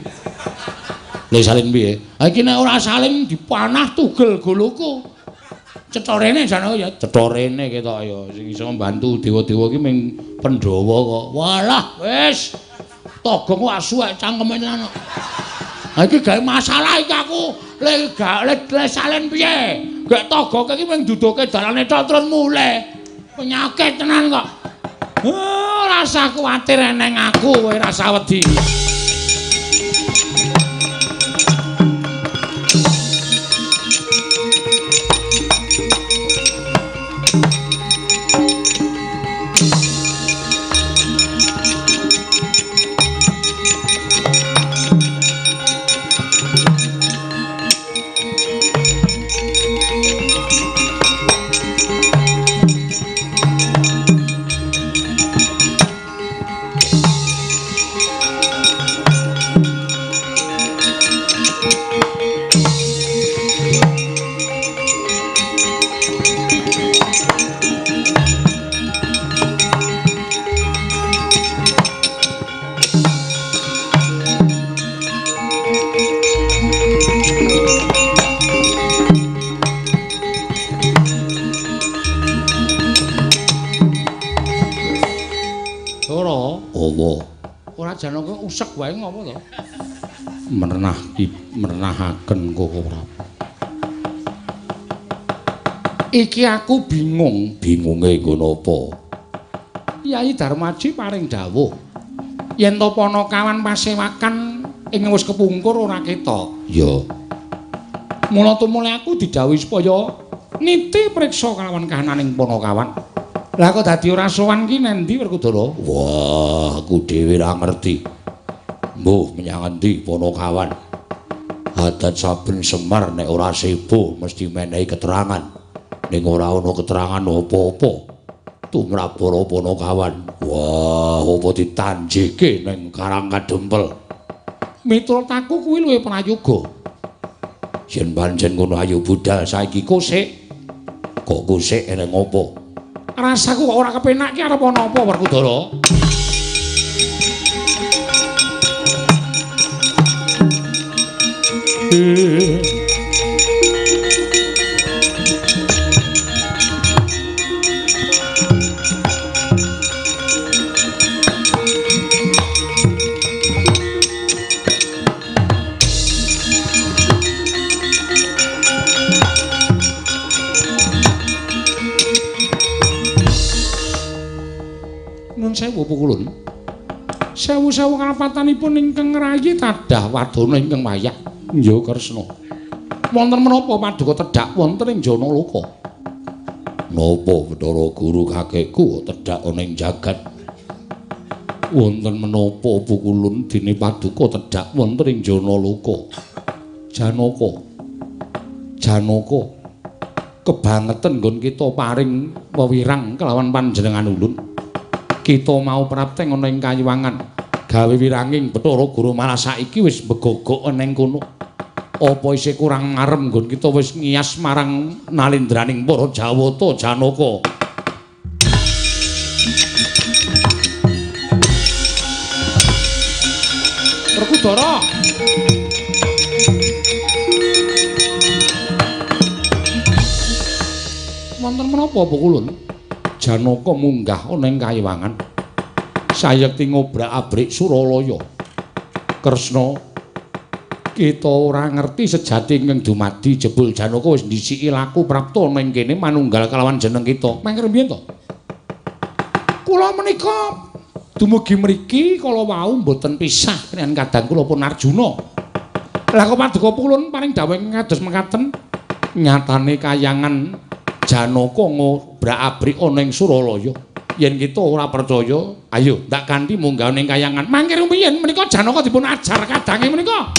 Lek salin piye? Ha iki nek ora salin dipanah tugel guluku. Cetorene Janaka ya, cetorene ketok ya sing iso mbantu dewa-dewa iki ming Pandhawa kok. Walah, wis. Togok kok asu cangkeme tenan. Ha iki gawe masalah iki aku. Lek salin piye? Gek Togok iki mung duduke dalane tok terus mulih. Penyakit tenan kok. Rasa kuwatir eneng aku, kowe rasa wedi. Hawa. Ora Janaka usek wae ngopo to? Merenahaken Koko Prabu. Iki aku bingunge nggo napa? Kyai Darmaji paring dawuh yen to Panakawan pasewakan ing wis kepungkur ora ketok. Ya. Mula tumule aku didhawuhi supaya niti priksa kalawan kahananing Panakawan. Lah kok dadi ora sowan ki nendi Werkudara? Wah, aku dhewe ora ngerti. Mbuh menyang endi Panakawan? Adat saben Semar nek ora sebo mesti menehi keterangan. Ning ora ana keterangan apa-apa. Tumrap para Panakawan. Wah, apa ditanjike ning Karang Kadempel. Miturut aku kuwi luwih prayoga. Yen pancen ngono ayo budal saiki kosik. Kok kosik eneng apa? Rasaku kok ora kepenak ki arep ana apa Werkudara? Sewu pukulun. Sewu-sewu kalapatanipun ingkang ngrayi tadah wadana ingkang wayah. Ya Kresna. Wonten menapa paduka tedhak wonten ing Janaloka? Napa Bathara Guru kakekku tedhak ana ing jagat? Wonten menapa pukulun dene paduka tedhak wonten ing Janaloka? Janaka. Kebangetan nggon kita paring wewirang kelawan panjenengan ulun. Kita mau prapteng ana ing Kayuwangan gawe wiranging Bathara Guru malah saiki wis begogok ana ing kono. Apa isih kurang marem nggon kita wis ngiyas marang nalindraning para Jawata Janaka. Werkudara. Wonten menapa Pukulun? Janaka munggah ana ing Kayuwangan. Sayekti ngobrak-abrik Suralaya. Kresna, kita ora ngerti sejati ingkang dumadi jebul Janaka wis ndhisiki laku prapta ana ing kene manunggal kalawan jeneng kita. Mangke piye to? Kula menika dumugi mriki kala wau mboten pisah kaliyan kadang kula pun Arjuna. Lah kok paduka Pukulun paring dawuh kados mekaten nyatane kayangan Janaka ngobrak-abrik ana ing Suralaya. Yen kita ora percaya, ayo ndak kanthi munggah ning kayangan. Mangke rumiyin menika Janaka dipun ajar kadange menika.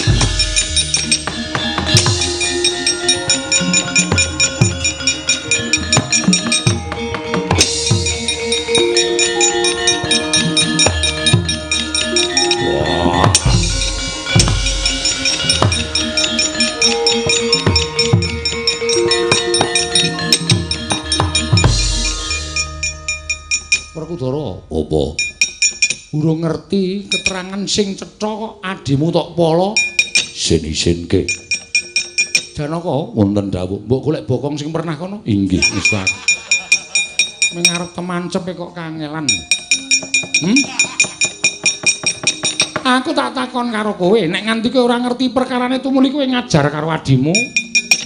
Werkudara, apa? Urung ngerti keterangan sing cetha kok adimu tok pala. Sin-isinke. Janaka wonten dawuh, mbok golek bokong sing pernah kono. Inggih, Gusti. Mengarep temancep kok kangelan. Aku tak takon karo kowe, nek nganti kowe ora ngerti perkarane tumuli kowe ngajar karo adimu,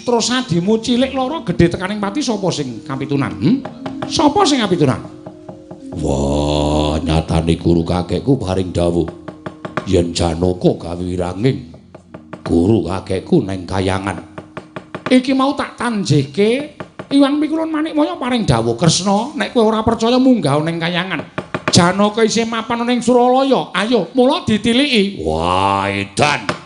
terus adimu cilik loro gedhe tekaning pati sapa sing kapitunan? Sapa sing kapitunan? Wah, nyatane guru kakekku paring dawuh yen Janaka gawe wiranging guru kakekku neng Kayangan. Iki mau tak tanjike Iwan Pikulun Manikmaya paring dawuh Kresna, nek kowe ora percaya munggah neng Kayangan. Janaka isih mapan ning Suralaya. Ayo, mula ditiliki. Wah, edan.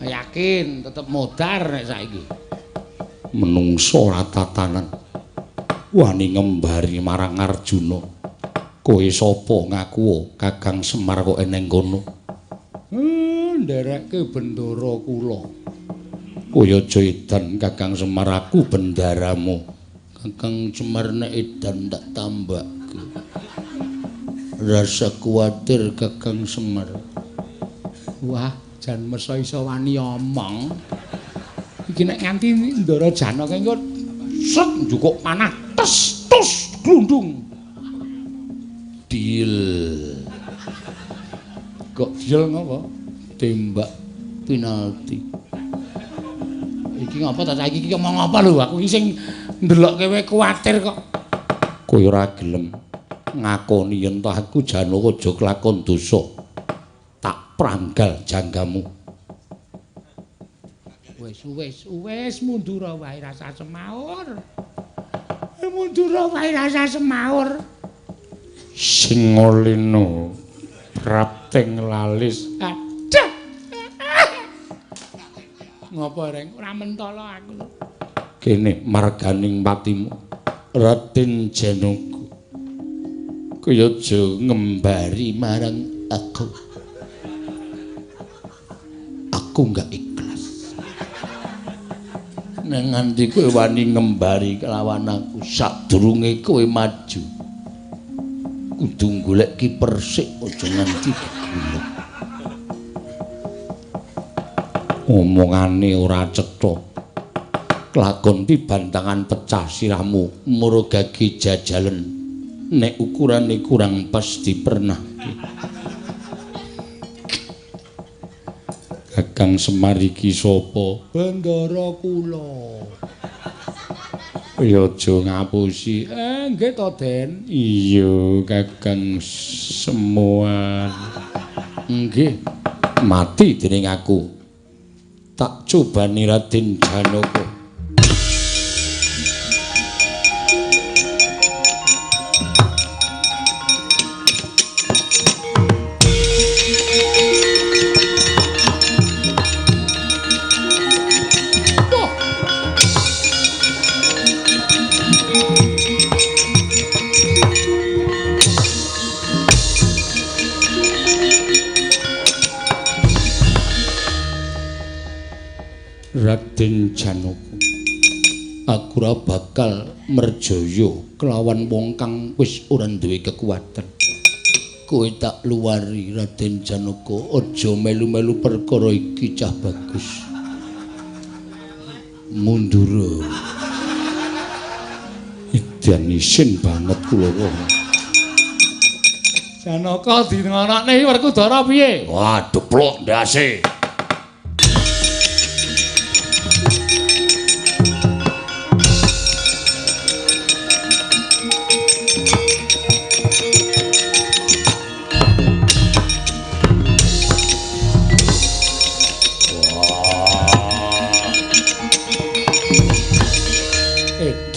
Yakin tetep modar nek saiki. Menungso ora tatanan. Wani ngembari marang Arjuna. Kowe sapa ngaku Kakang Semar kok eneng kono? Nderekke bendara kula. Kowe aja edan Kakang Semar, aku bendaramu. Kakang Semar nek edan tak tambake. Rasa kuwatir Kakang Semar. Wah, jan mesa iso wani omong. Iki nek nganti Ndara Janaka engko set njukuk panah tes tus glundung. Dil. Kok dil ngapa? Tembak penalti. Iki ngapa ta saiki iki ngomong apa lho aku iki sing ndelokke kowe kuwatir kok. Kowe ora gelem ngakoni yen to aku Janaka aja kelakon dosa. Tak pranggal janggamu. Wis mundur wae rasa semaur. Mundur wae rasa semaur. Singolino prapting lalis. Aduh. Ngapa reng ora mentolo aku. Kene marganing patimu Raden Janaka. Kaya aja ngembari marang aku. Aku enggak ikhlas. Nang nganti kowe wani ngembari kelawan aku sadurunge kowe maju. Kudu golek ki persik aja nganti gegulung. Omongane ora cetha. Kelakon pibantangan pecah sirahmu murugagi jajalen nek ukurane kurang pas dipernahke. Kakang Semar iki sapa? Bendara kula. Ya aja ngapusi. Nggih to, Den. Iya, Kakang Semar. Nggih. Mati dening aku. Tak cobani Raden Janaka. Raden Janaka, aku ora bakal merjaya kelawan wong kang wis ora duwe kekuatan. Kowe tak luwari Raden Janaka, aja melu-melu perkara iki cah bagus. Mundur. Edan isin banget kula kok. Janaka dingonokne Werkudara piye? Wah, deplok ndase.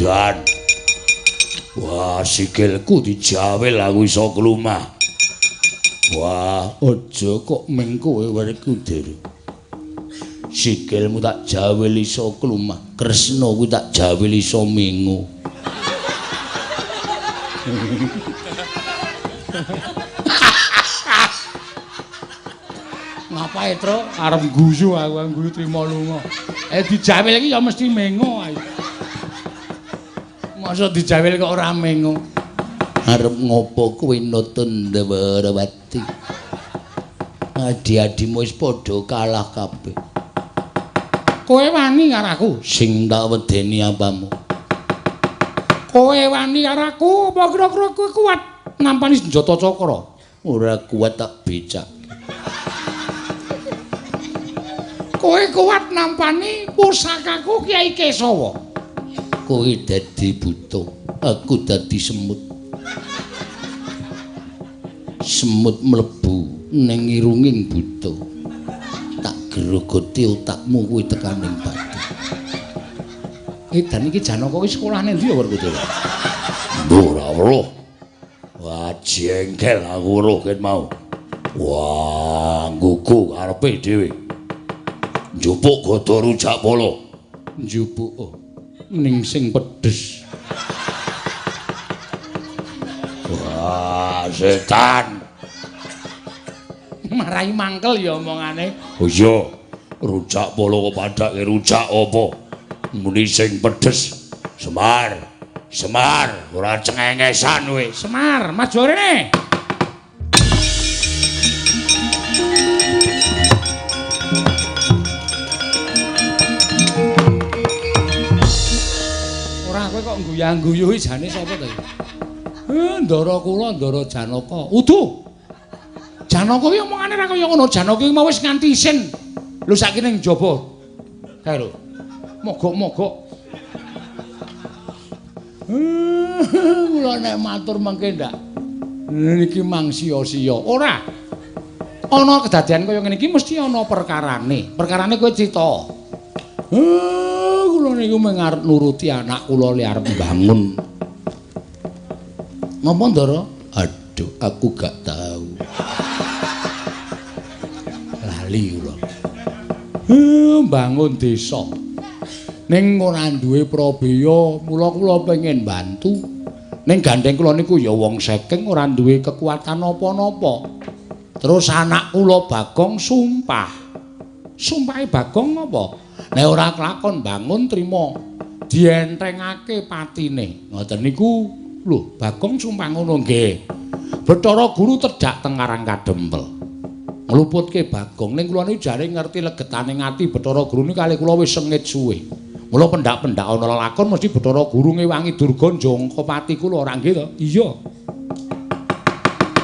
Dan wah sikilku dijawel aku iso klumah. Wah aja kok meng kowe Werkudara. Sikilmu tak jawel iso klumah, Kresna kuwi tak jawel iso mengo. Ngapae, Tru? Arep guyu aku guyu trimo lunga. Dijawel iki ya mesti mengo ae. Masa dijawel kok ora mengo. Arep ngopo kowe nutun Ndawarawati? Adi-adimu wis padha kalah kabeh. Kowe wani karo aku? Sing tak wedeni apamu? Kowe wani karo aku apa kira-kira kowe kuat nampani senjata cakra? Ora kuat tak becak. Kowe kuat nampani pusakaku Kyai Kesawa? Kowe dadi buta, aku dadi semut. Semut mlebu ning irunging buta. Tak gerogoti otakmu kuwi tekaning pati. Dan iki Janaka kuwi sekolahane ndi ya Werkudara? Ora weruh. Wah jengkel aku weruh ket mau. Wah nggugu karepe dhewe. njupuk godho rujak polo. Njupuk ning sing pedes. Wah, setan. Marai mangkel ya omongane. Oh iya, rujak polo kok padake rujak apa? Muni sing pedes. Semar, ora cengengesan kowe. Semar, maju rene. Kowe kok guyang-guyuhi jane sapa to? Ndara kula, Ndara Janaka. Udu. Janaka ki omongane ra kaya ngono. Janaka ki mau wis nganti isin. Lho saiki ning njaba. Kae lho. Mogok-mogok. Kula nek matur mengke ndak. Niki mang sia-sia. Ora. Ana kedadian kaya ngene iki mesti ana perkarane. Perkarane kowe crita. Kula niku mengarep nuruti anak kula li arep bangun. Napa Ndara? Aduh, aku gak tahu. Lali kula. Bangun desa. Ning ora duwe prabeya, mula kula pengen bantu. Ning gandeng kula niku ya wong saking ora duwe kekuatan apa-napa. Terus anak kula Bagong sumpah. Sumpahe Bagong apa? Nek ora kelakon bangun trima dientengake patine. Ngoten niku lho, Bagong sumpah ngono nggih. Bathara Guru tedhak teng Karang Kadempel. Ngluputke Bagong ning kula niku jare ngerti legetane ngati Bathara Guru niku kalih kula wis sengit suwe. Mula pendak-pendak ana lakon mesti Bathara Guru ngewangi Durga njangka pati kula ora nggih to? Iya.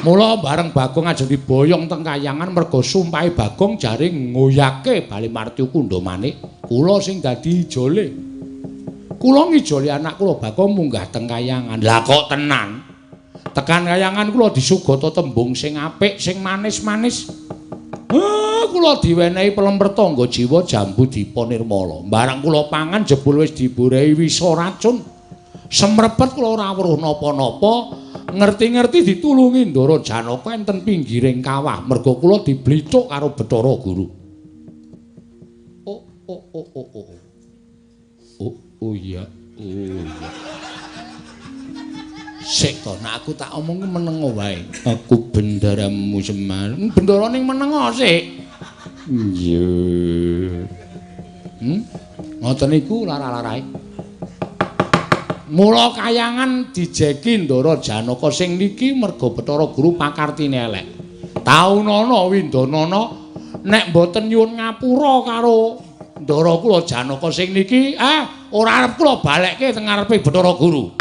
Mula bareng Bagong ajeng diboyong teng kayangan merga sumpahe Bagong jare ngoyake Bali Martya Kundamanik. Kula sing dadi ijole. Kula ngijoli anak kula Bagong munggah teng kayangan. Lah kok tenan? Tekan kayangan kula disugata tembung sing apik, sing manis-manis. Kula diwenehi pelemper tangga jiwa jambu dipa nirmala. Barang kula pangan jebul wis diburehi wisa racun. Semrepet kula ora weruh napa-napa. Ngerti-ngerti ditulungi Ndara Janaka enten pinggiring kawah merga kula diblithuk karo Bathara Guru. Oh iya. Sik to, nek aku tak omong menengo wae. Aku bendaramu Semar. Bendara ning menengo sik. Iya. Ngoten niku lara-larae. Mula kayangan dijeki Ndara Janaka sing niki merga Bathara Guru pakartine elek. Taunana Windanana nek mboten nyuwun ngapura karo Ndara kula Janaka sing niki, ora arep kula balekke teng ngarepe Bathara Guru.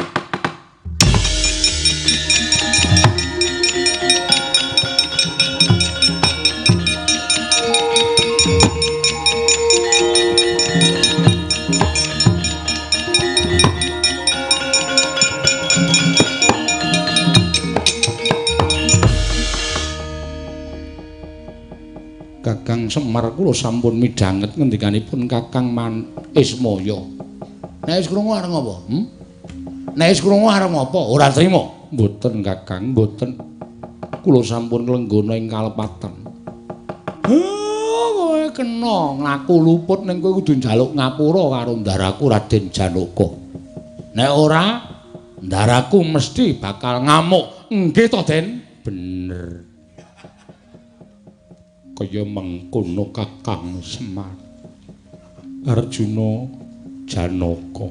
Kakang Semar kula sampun midhanget ngendikanipun Kakang Ismaya. Nek wis krungu arep ngopo? Nek wis krungu arep ngopo? Ora trima. Mboten Kakang, mboten. Kula sampun nglenggana ing kalepatan. Kowe kena ngaku luput ning kowe kudu njaluk ngapura karo ndaraku Raden Janaka. Nek ora, ndaraku mesti bakal ngamuk. Nggih to, Den? Bener. Kaya mengkono Kakang Semar. Arjuna Janaka.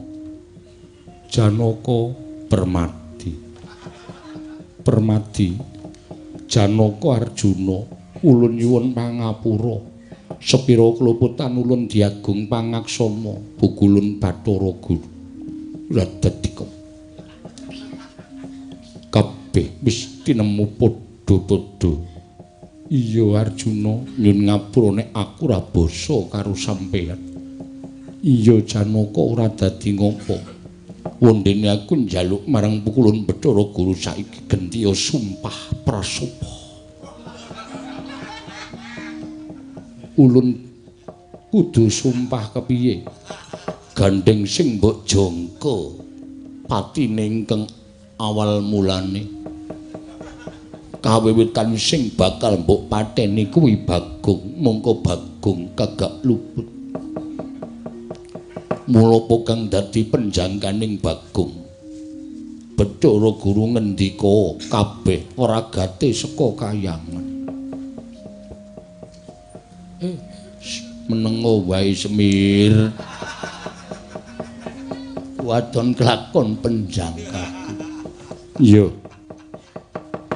Janaka Permadi. Permadi Janaka Arjuna ulun nyuwun pangapura. Sepira keluputan ulun diagung pangaksama bugulun Bathara Guru. Lah dadi kabeh wis tinemu padha-padha. Iya Arjuna, nyun ngapura nek aku ora basa karo sampeyan. Iya Janaka ora dadi ngopo. Wondene aku njaluk marang pukulun Bathara Guru saiki gentiya sumpah prasupa. Ulun kudu sumpah kepiye? Gandeng sing mbok jangka patine ingkang awal mulane. kawiwitan sing bakal mbok pateni kuwi Bagong, mongko Bagong kagak luput. Mula kang dadi penjangkaning Bagong. Bathara Guru ngendika kabeh waragate saka kayangan. Menengo wae Semir. Wadon kelakon penjangkaku. Iya.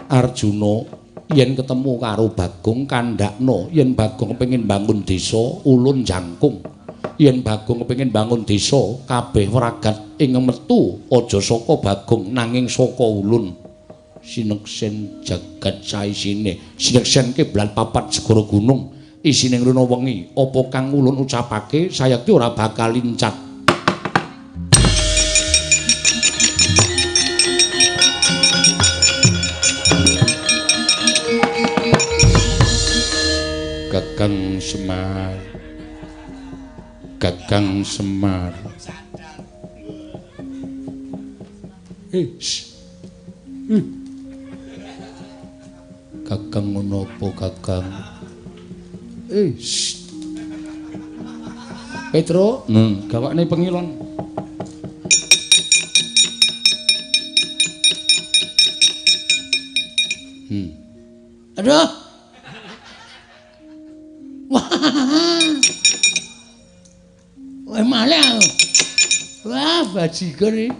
Arjuna yen ketemu karo Bagong kandhakno yen Bagong pengin bangun desa ulun jangkung. Yen Bagong kepengin bangun desa kabeh wragat ing metu aja saka Bagong nanging saka ulun. Sineksen jagat saisine sineksen keblan papat segara gunung isine ngruna wengi apa kang ulun ucapake sayekti ora bakal lincat. Kakang Semar, Kakang Semar. Kakang ngono apa Kakang? Petro, gawakne pengilon. Aduh. Wah. Wah malah. Wah bajigur iki.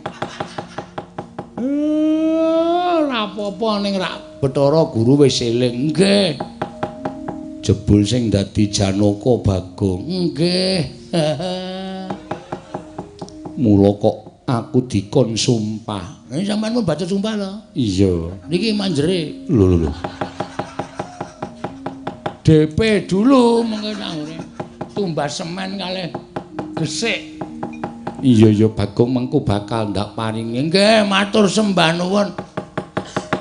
Ora apa-apa ning rak Bathara Guru wis eling. Nggih. Jebul sing dadi Janaka Bagong. Nggih. Mula kok aku dikon sumpah. Sampeyan mun baca sumpah lho. Iya. Niki manjere. Lho. DP dulu mengko tumbas semen kalih gesik. Iya Bagong mengko bakal ndak paringi. Nggih, matur sembah nuwun.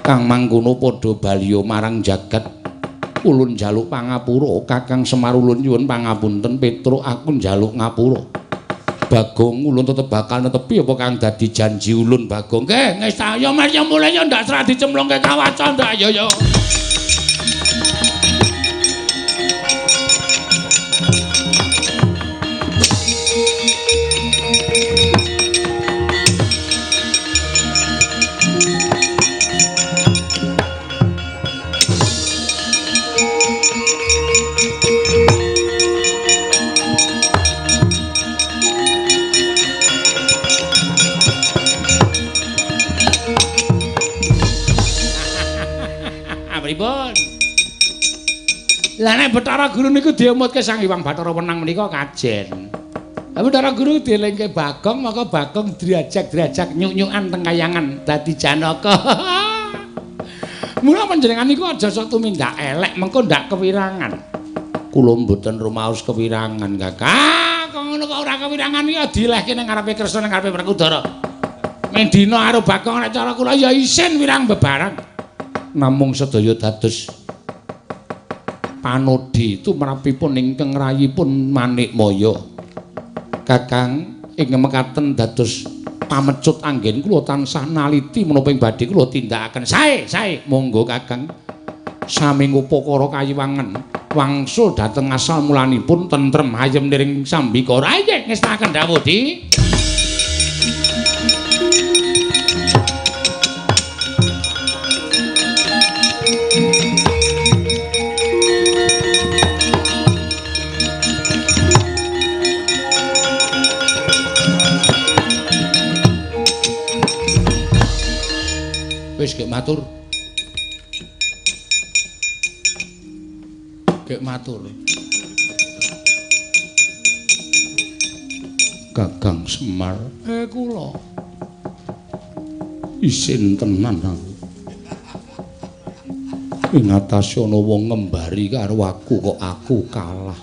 Kang mangkono padha baliya marang jagat. Ulun njaluk pangapura, Kakang Semar ulun nyuwun pangapunten, Petruk aku njaluk ngapura. Bagong ulun tetep bakal netepi apa kang dadi janji ulun Bagong. Nggih, ngesta ya Mas ya mulai ya ndak serah dicemplungke kawaca ndak ya. Pripun? Lah nek Bathara Guru niku diemutke Sang Hyang Bathara Wenang menika kajen. Lah Bathara Guru dielingke Bagong maka Bagong diajak-diajak nyuk-nyukan teng kayangan dadi Janaka. Mula panjenengan niku aja sok tumindak elek mengko ndak kewirangan. Kula mboten rumaos kewirangan, Kakang. Kok ngono kok ora kewirangan iki dilehke ning ngarepe Kresna ning ngarepe Werkudara. Mendina karo Bagong nek cara kula ya isin wirang bebarang. Namung sedaya dados panodi tumrapipun ingkang rayipun Manikmaya. Kakang ing mekaten dados pamecut anggen kula tansah naliti menapa ing badhe kula tindakaken. Sae, monggo Kakang. Sami ngupakara kayiwangen wangsul dhateng asal mulanipun tentrem ayem niring sambikara. Nggih ngestaken dawuh Di. Wis gek matur. Gek matur. Kakang Semar, kula isin tenan aku. Ing atase ana wong ngembari karo aku kok aku kalah.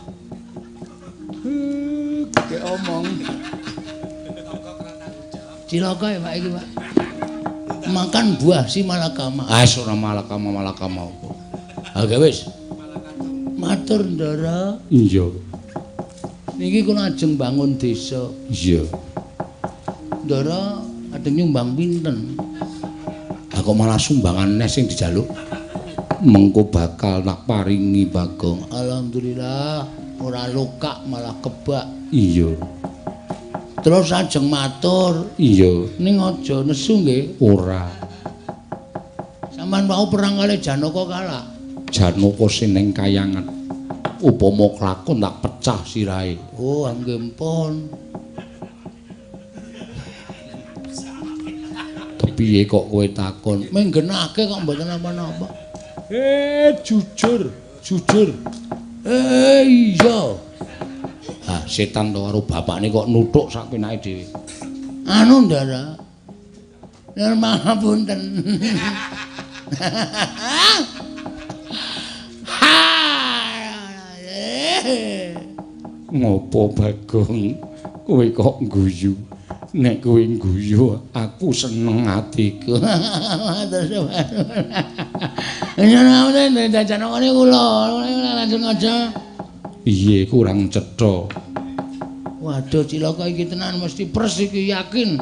Gek omong. Cilaka ya Pak iki, Pak. Makan buah si malakama. Ora malakama apa. Aga wis. Matur Ndara. Iya. Niki kula ajeng bangun desa. Iya. Ndara ajeng nyumbang pinten? Lah kok malah sumbangan nes sing dijaluk? mengko bakal tak paringi Bagong. Alhamdulillah ora luka malah kebak. Iya. Terus ajeng matur. Iya. Ning aja nesu nggih. Ora. Sampeyan mau perang kali Janaka kalah. Janaka sineng kayangan. Upama klakon tak pecah sirahe. Oh, nggih mpun. Piye kok kowe takon? Menggenake kok mboten apa-apa. Jujur. Iya. Ah, setan to karo bapakne kok nuthuk sak penake dhewe. Anu Ndara. Nur pangapunten. Ngopo Bagong? Kowe kok guyu? Nek kowe guyu, aku seneng atiku. Matur suwun. Nyen Janaka niku kula langsung aja. Iye kurang cetha. Waduh cilaka iki tenan mesti pres iki yakin.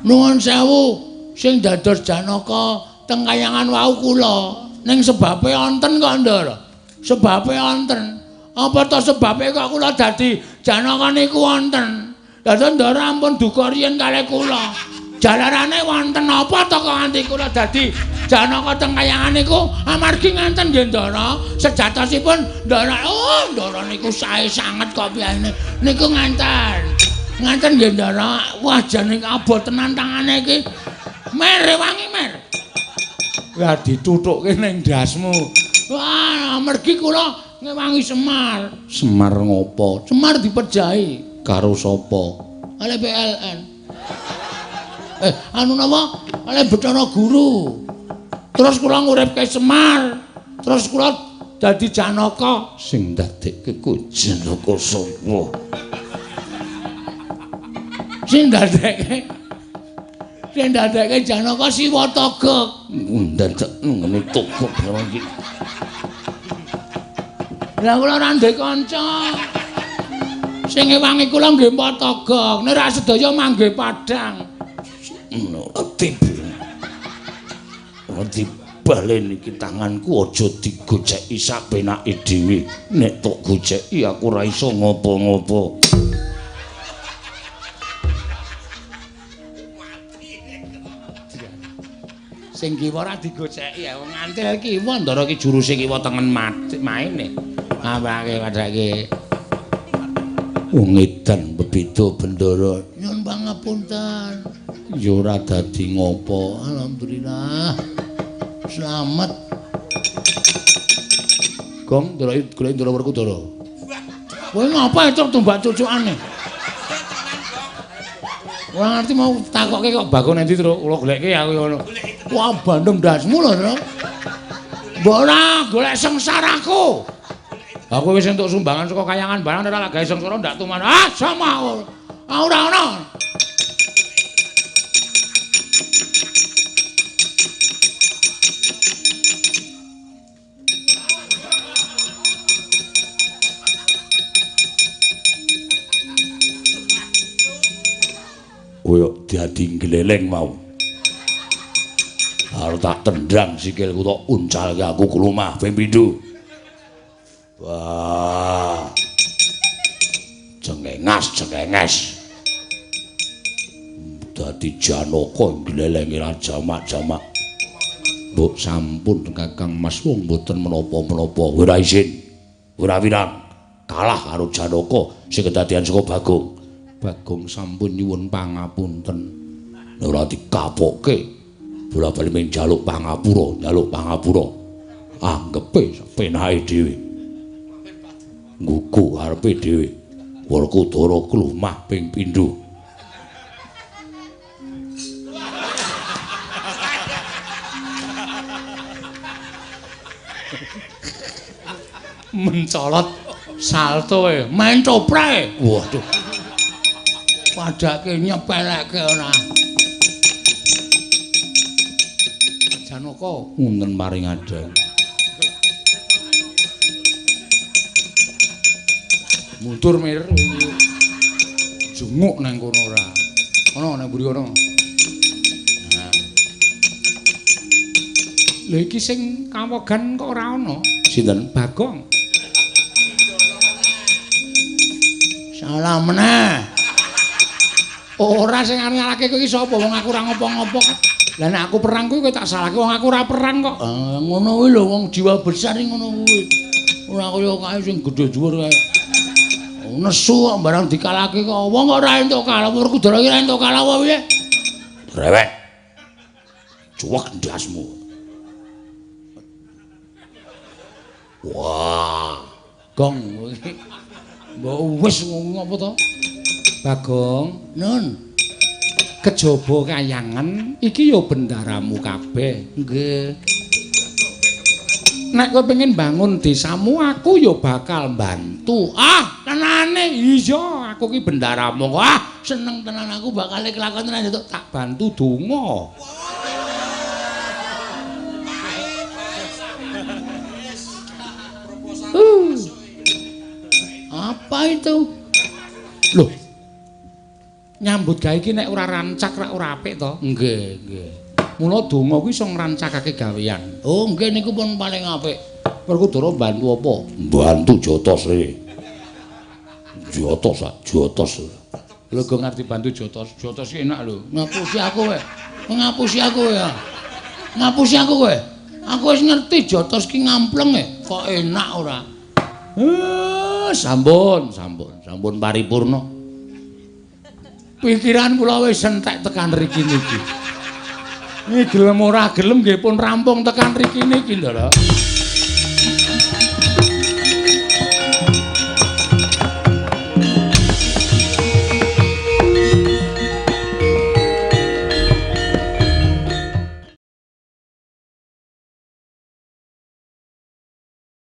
Nuwun sewu sing dados Janaka teng kayangan wau kula. Ning sebabe wonten kok Ndara. Sebabe wonten. Apa to sebabe kok kula dadi Janaka niku wonten? Dados Ndara ampun duka riyen kalih kula. Jalarane wonten apa to kok nganti kula dadi Janaka teng kayangan niku amargi nganten nggih Ndara. Sejatosipun Ndara Ndara niku sae sanget kok piyane. Niku nganten. Nganten nggih Ndara. Wah jane abot tenan tangane iki. Mer wangi mer. Lah dituthukke ning dasmu. Wah amargi kula ngewangi Semar. Semar ngopo? Semar dipejahi. Karo sapa? Oleh PLN. Anu napa? Oleh Bathara Guru. Terus kula nguripke Semar. Terus kula dadi Janaka. Sing ndadekke ku Janaka sapa? Sing ndadekke Janaka Siwa Togok. Ndadak ngene togok barang iki. Lah kula ora ndek kanca. Sing ngewangi kula nggih Mpok Togok, nek ra sedaya mangge Padang. Ati balen iki tanganku aja digoceki sak penake dhewe. Nek tok goceki aku ora iso ngopo-ngopo. Sing kiwa ora digoceki ya wong ngantil kiwa Ndara ki juruse kiwa tengen maine. Awake padake. Wong edan bebeda bendara. Nyun pangapunten. Ya ora dadi ngopo. Alhamdulillah. Selamat. Gong delok golek Ndara Werkudara. Kowe ngapa itu tumbak cucukane? Ora ngerti mau takokke kok Bagong endi terus kula goleke aku ngono. Wah bandem dasmu lho, Tru. Mbok ora golek sengsaraku. Aku wis entuk sumbangan saka kayangan barang ora lagi sengsara ndak tuman. Ah, sama. Ora ono. Koyo dadi gleleng mau. Arep tak tendang sikilku tok uncalke aku kulumah ping pindho. Wah. Cengenges. Dadi Janaka glelenge ra jamak-jamak. Mbok sampun Kakang Mas wong mboten menapa-menapa. Ora izin. Ora wirang. Kalah karo Janaka sing kedadian saka Bagong. Bagong sampun nyuwun pangapunten. Ora dikapokke. Bola-bali men njaluk pangapura. Anggepe penake dhewe. Nggugu arepe dhewe. Werkudara klumah ping pindho. Mencolot salto main coprae. Waduh. Padake nyepelekke ora. Janaka Wonten maring adang. mundur mir. Junguk nang kono ora. Ono nang mburi kono. Lho iki sing kawogan kok ora ana. Sinten? Bagong. Salah meneh. Ora sing nyalahke kowe iki sapa? Wong aku ora ngopo-ngopo. Lah nek aku perang kuwi kowe tak salahke wong aku ora perang kok. Ngono kuwi lho wong jiwa besar iki ngono kuwi. Ora kaya kae sing gedhe dhuwur kae. Nesu kok barang dikalahke kok wong kok ora entuk kalah, Werkudara iki ora entuk kalah wae piye? Rewek. Cuwek ndasmu. Wah, Gong. Mbok wis ngopo to? Bagong, Nun. kejaba kayangan iki ya bendaramu kabeh. Nggih. Nek kowe pengen bangun desamu, aku ya bakal bantu. Ah, tenane. Iya, aku ki bendaramu kok. Ah, Seneng tenan aku bakal kelakon tenan itu. tak bantu donga. Apa itu? Loh. Nyambut gawe iki nek ora rancak ora apik to. Nggih, nggih. Mula donga kuwi iso ngrancakake gawean. Oh, nggih niku pun paling apik. Werkudara bantu apa? bantu jotos re. Jotos, jotos. Lho go ngerti bantu jotos. Jotos ki enak lho. Ngapusi aku kowe. Ngapusi aku kowe ya. Ngapusi aku kowe. Aku wis ngerti jotos ki ngampleng kok enak ora. Sampun paripurna. Pikiran kula wis entek tekan riki niki. Ini gelem ora gelem nggih pun rampung tekan riki niki lho.